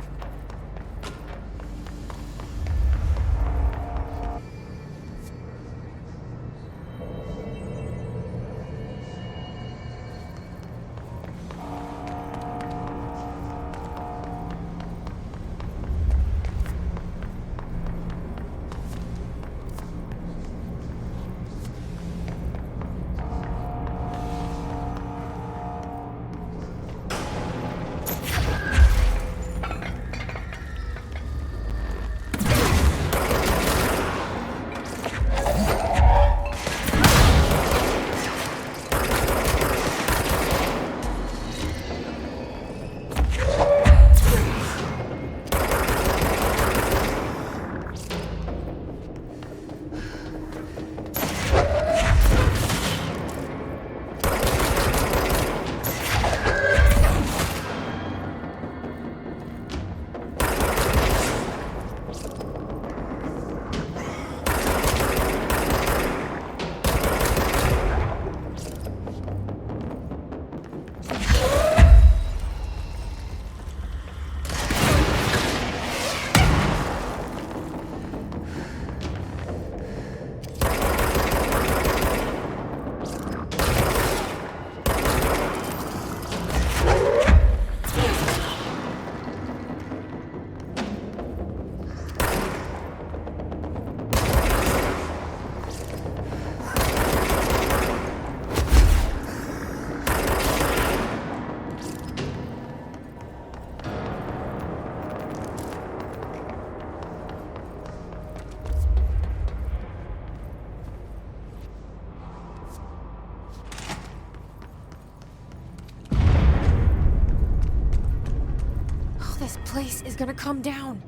This place is gonna come down.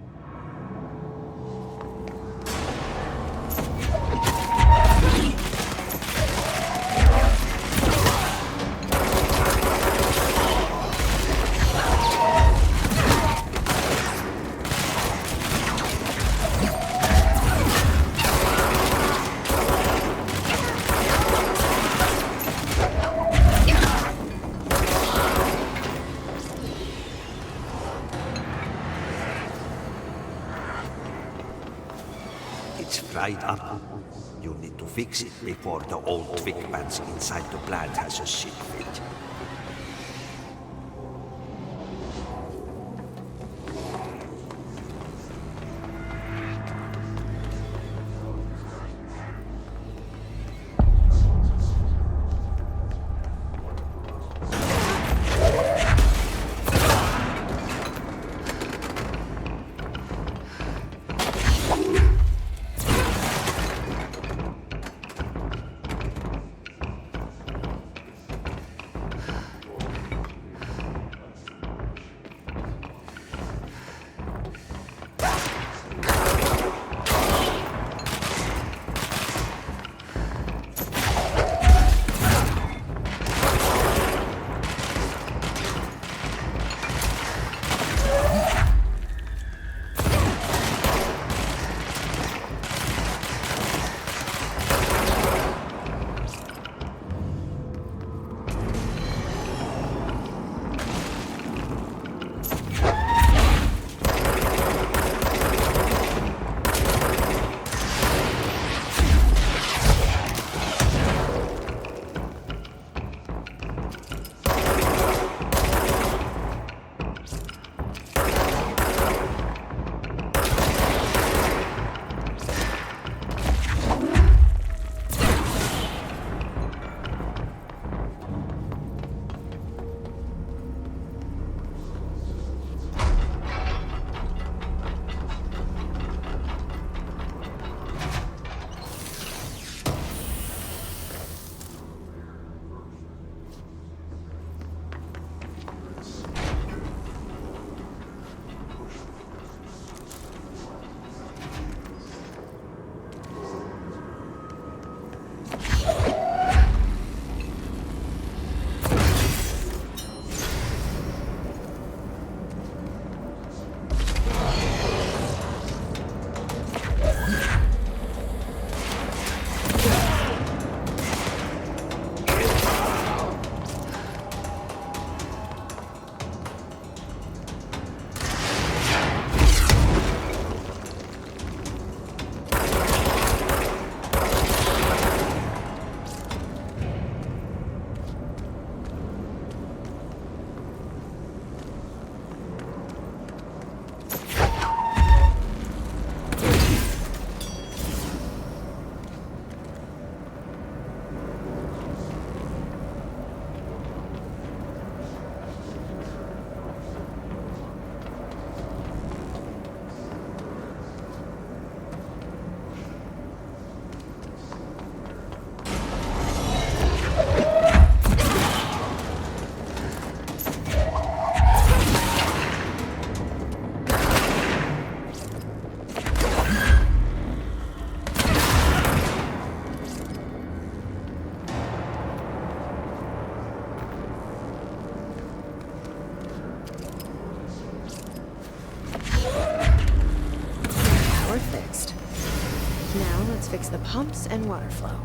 It's fried up. You need to fix it before the old twig pants inside the plant has a shit fit. let's fix the pumps and water flow.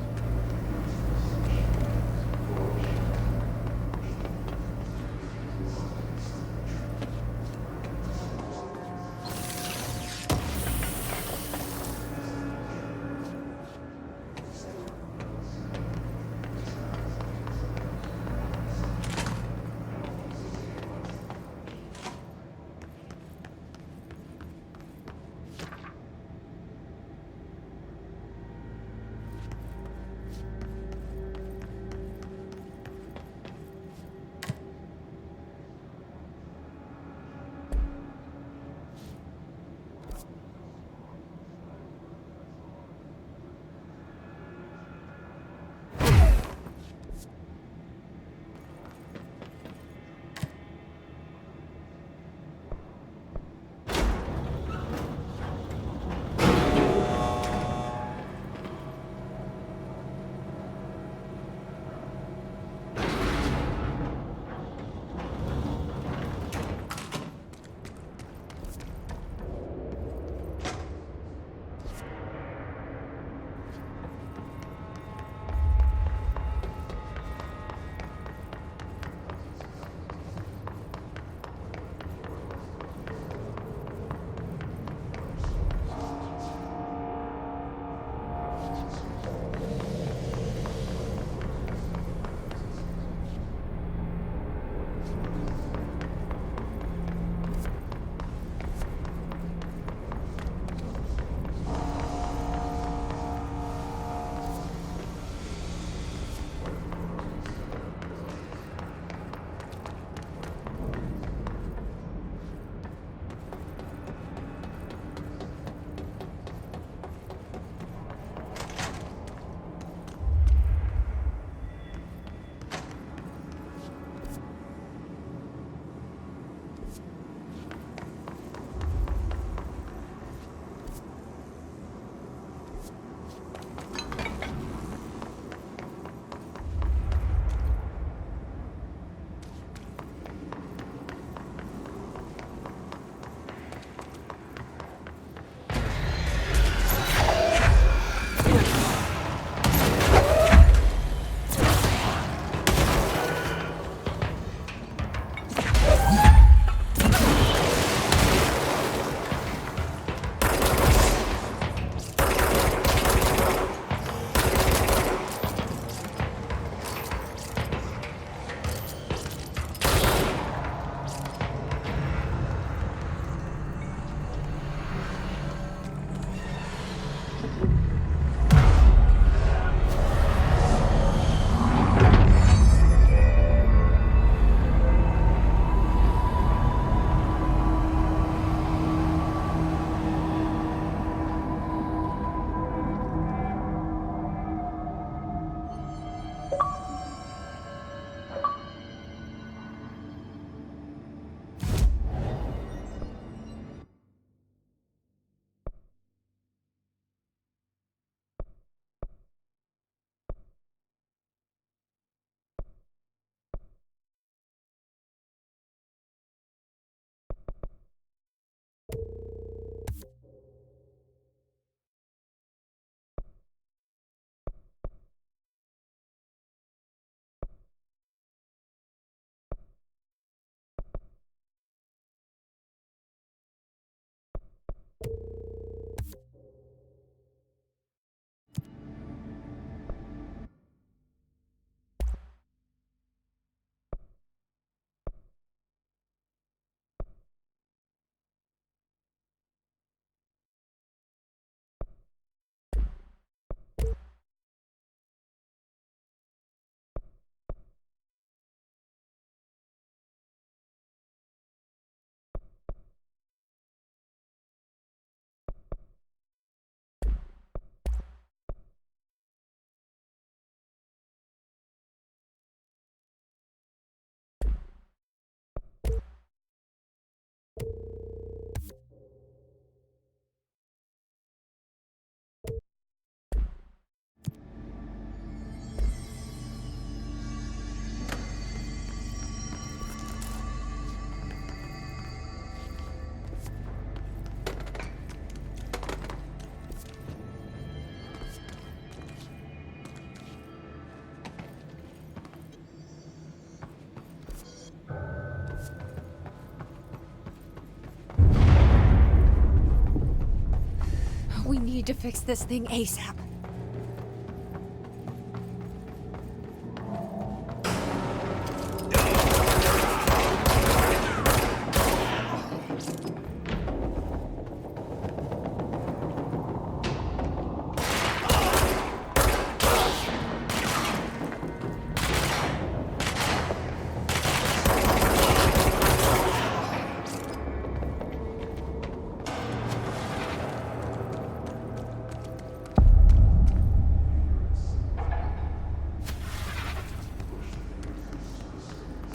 We need to fix this thing ASAP.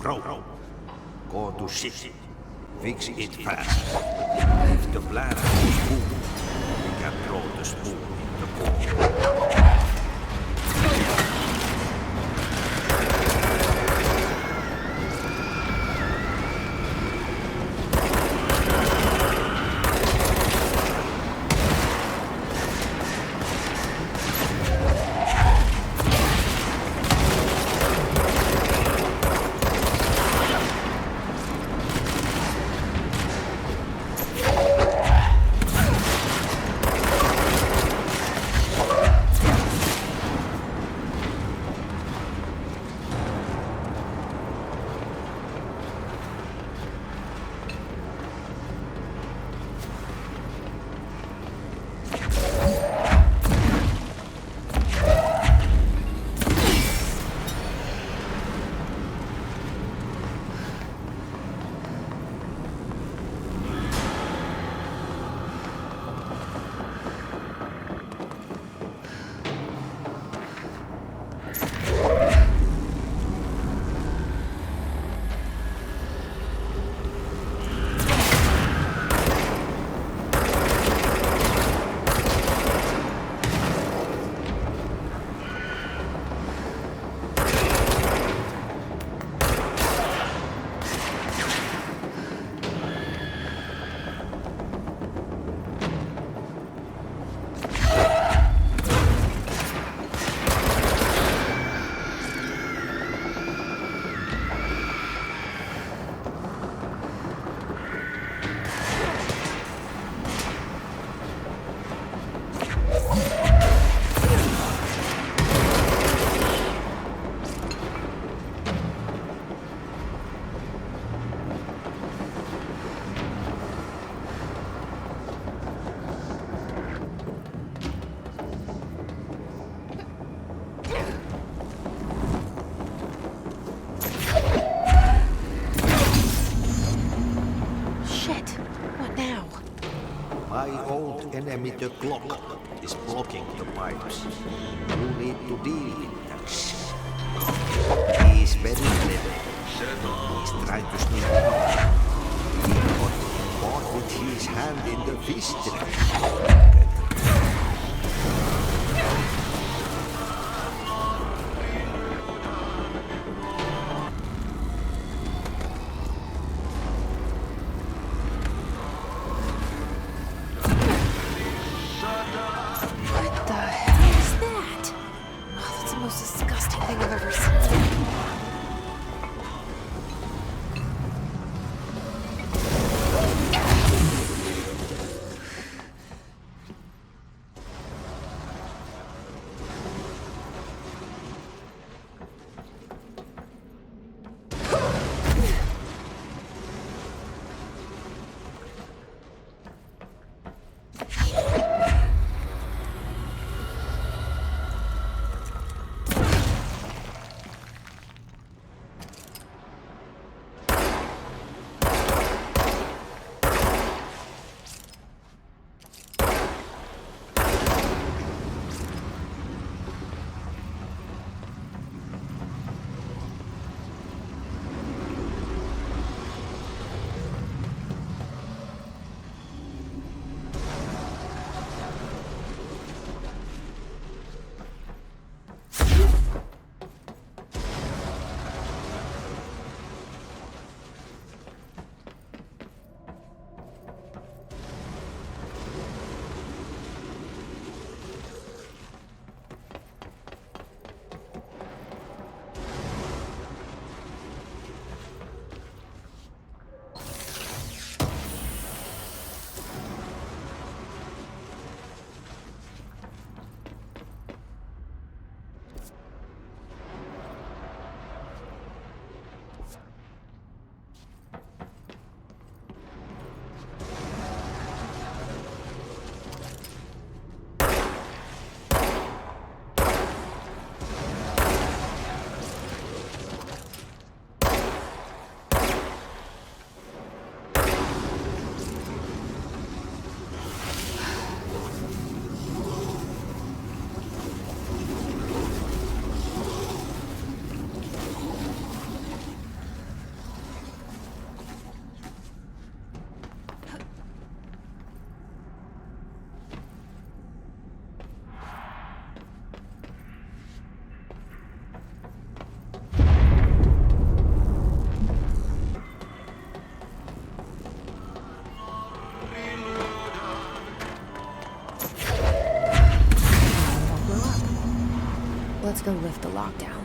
Bro, go to shit. Fix it fast. If the bladder goes boom, we can throw the spoon in the bowl. Enemy the clock is blocking the pipes. You need to deal with that shit. He's very clever. He's trying to sneak out. He got caught with his hand in the fish trap. Let's go lift the lockdown.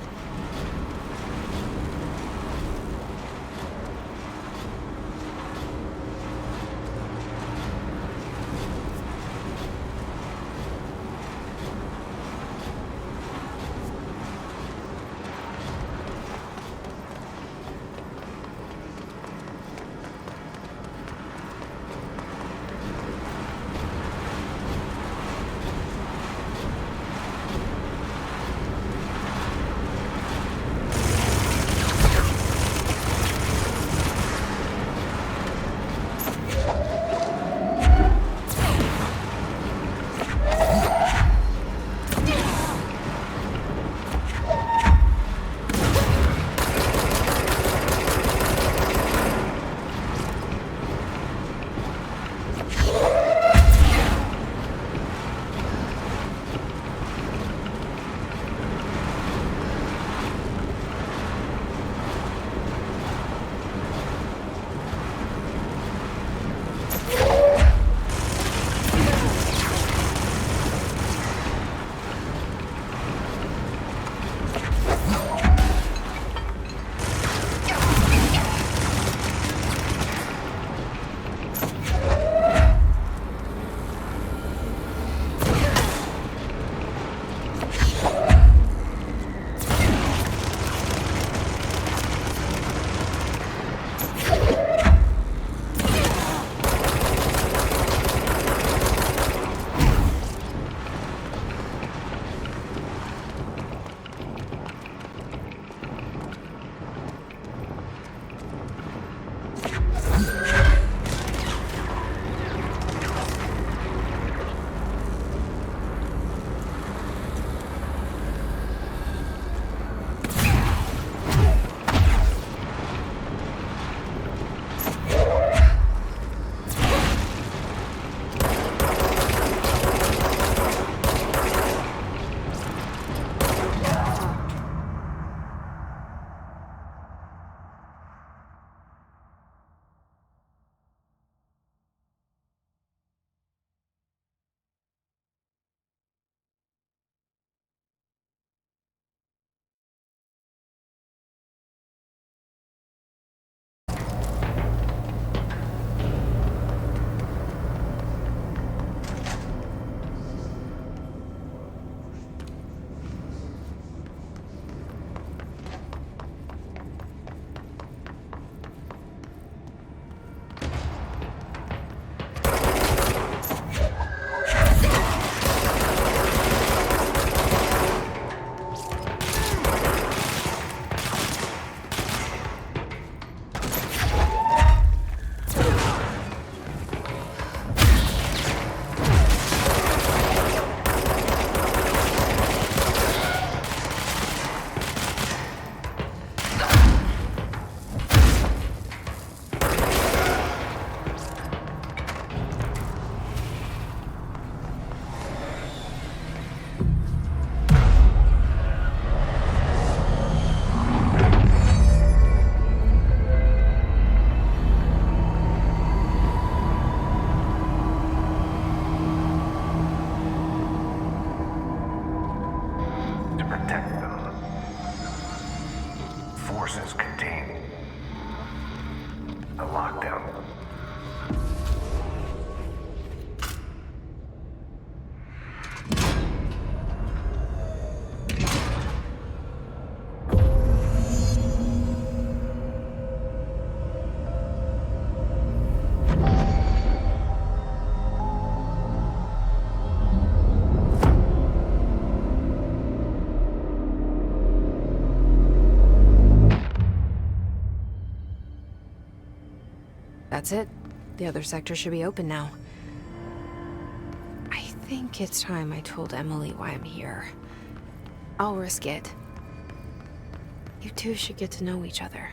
That's it. The other sector should be open now. I think it's time I told Emily why I'm here. I'll risk it. You two should get to know each other.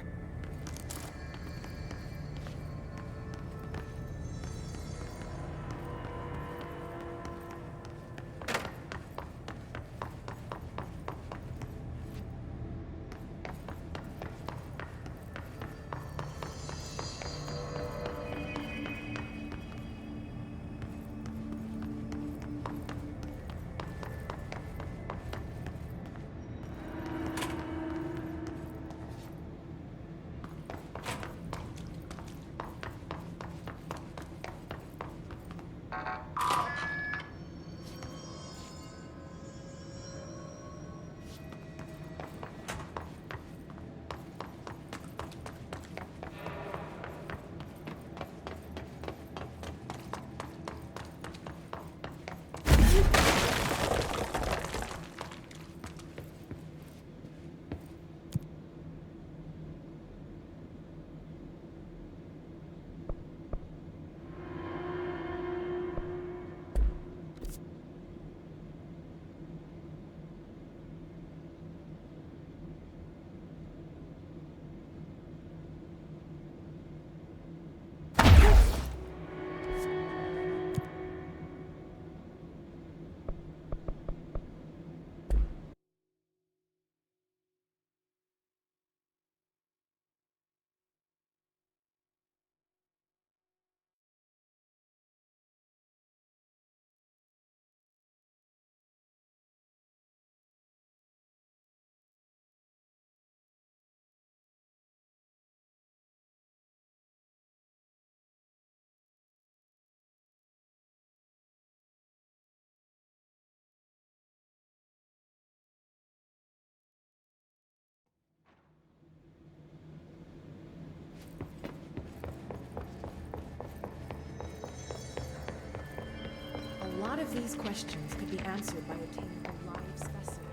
these questions could be answered by obtaining a live specimen.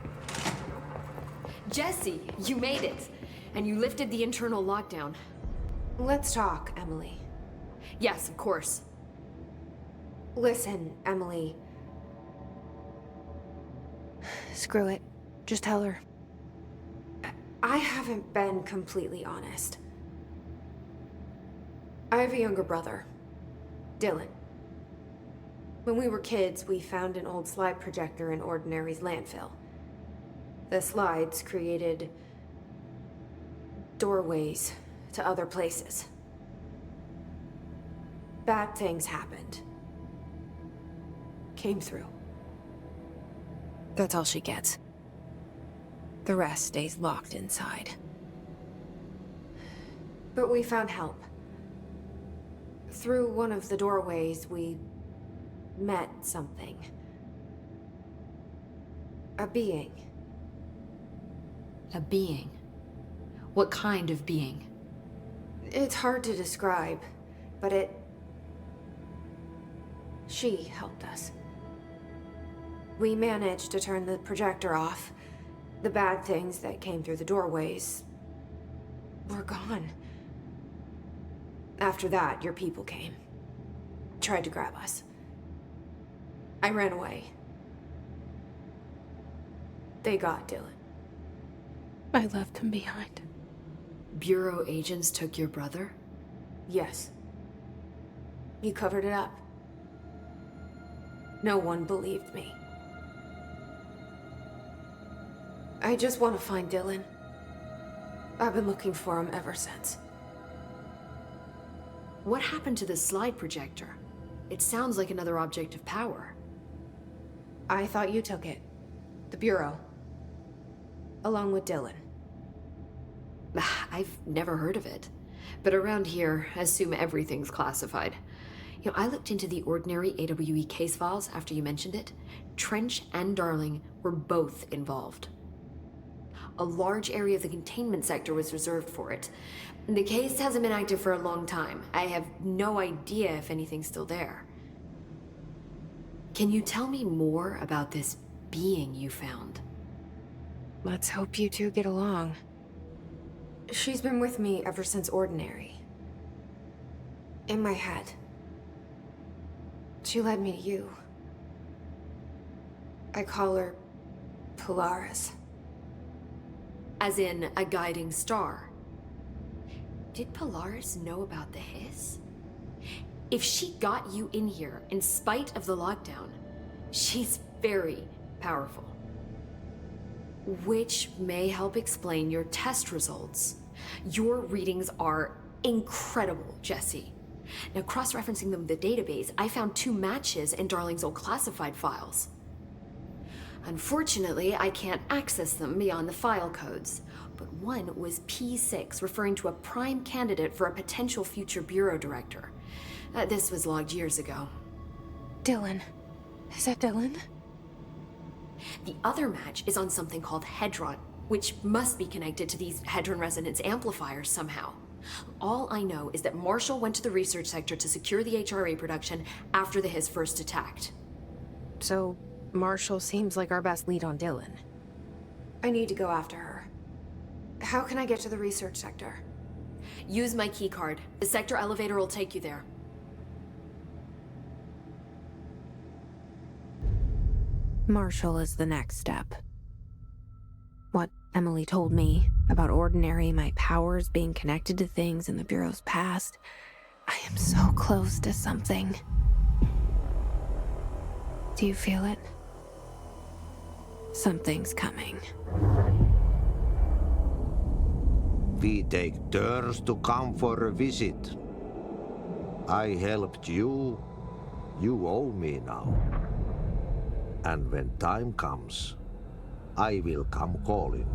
Jesse, you made it! And you lifted the internal lockdown. Let's talk, Emily. Yes, of course. Listen, Emily. Screw it. Just tell her. I haven't been completely honest. I have a younger brother, Dylan. When we were kids, we found an old slide projector in Ordinary's landfill. The slides created doorways to other places. Bad things happened. Came through. That's all she gets. The rest stays locked inside. But we found help. Through one of the doorways, we met something. A being. A being? What kind of being? It's hard to describe, but she helped us. We managed to turn the projector off. The bad things that came through the doorways were gone. After that, your people came. Tried to grab us. I ran away. They got Dylan. I left him behind. Bureau agents took your brother? Yes. You covered it up. No one believed me. I just want to find Dylan. I've been looking for him ever since. What happened to the slide projector? It sounds like another object of power. I thought you took it. The Bureau. Along with Dylan. I've never heard of it. But around here, I assume everything's classified. You know, I looked into the Ordinary AWE case files after you mentioned it. Trench and Darling were both involved. A large area of the containment sector was reserved for it. The case hasn't been active for a long time. I have no idea if anything's still there. Can you tell me more about this being you found? Let's hope you two get along. She's been with me ever since Ordinary. In my head. She led me to you. I call her Polaris. As in a guiding star. Did Polaris know about the hiss? If she got you in here in spite of the lockdown, she's very powerful. Which may help explain your test results. Your readings are incredible, Jesse. Now, cross-referencing them with the database, I found 2 matches in Darling's old classified files. Unfortunately, I can't access them beyond the file codes, but one was P6, referring to a prime candidate for a potential future bureau director. This was logged years ago. Dylan. Is that Dylan? The other match is on something called Hedron, which must be connected to these Hedron resonance amplifiers somehow. All I know is that Marshall went to the research sector to secure the HRA production after the hiss first attacked. So, Marshall seems like our best lead on Dylan. I need to go after her. How can I get to the research sector? Use my keycard. The sector elevator will take you there. Marshall is the next step. What Emily told me about Ordinary, my powers being connected to things in the Bureau's past, I am so close to something. Do you feel it? Something's coming. We take turns to come for a visit. I helped you. You owe me now. And when time comes, I will come calling.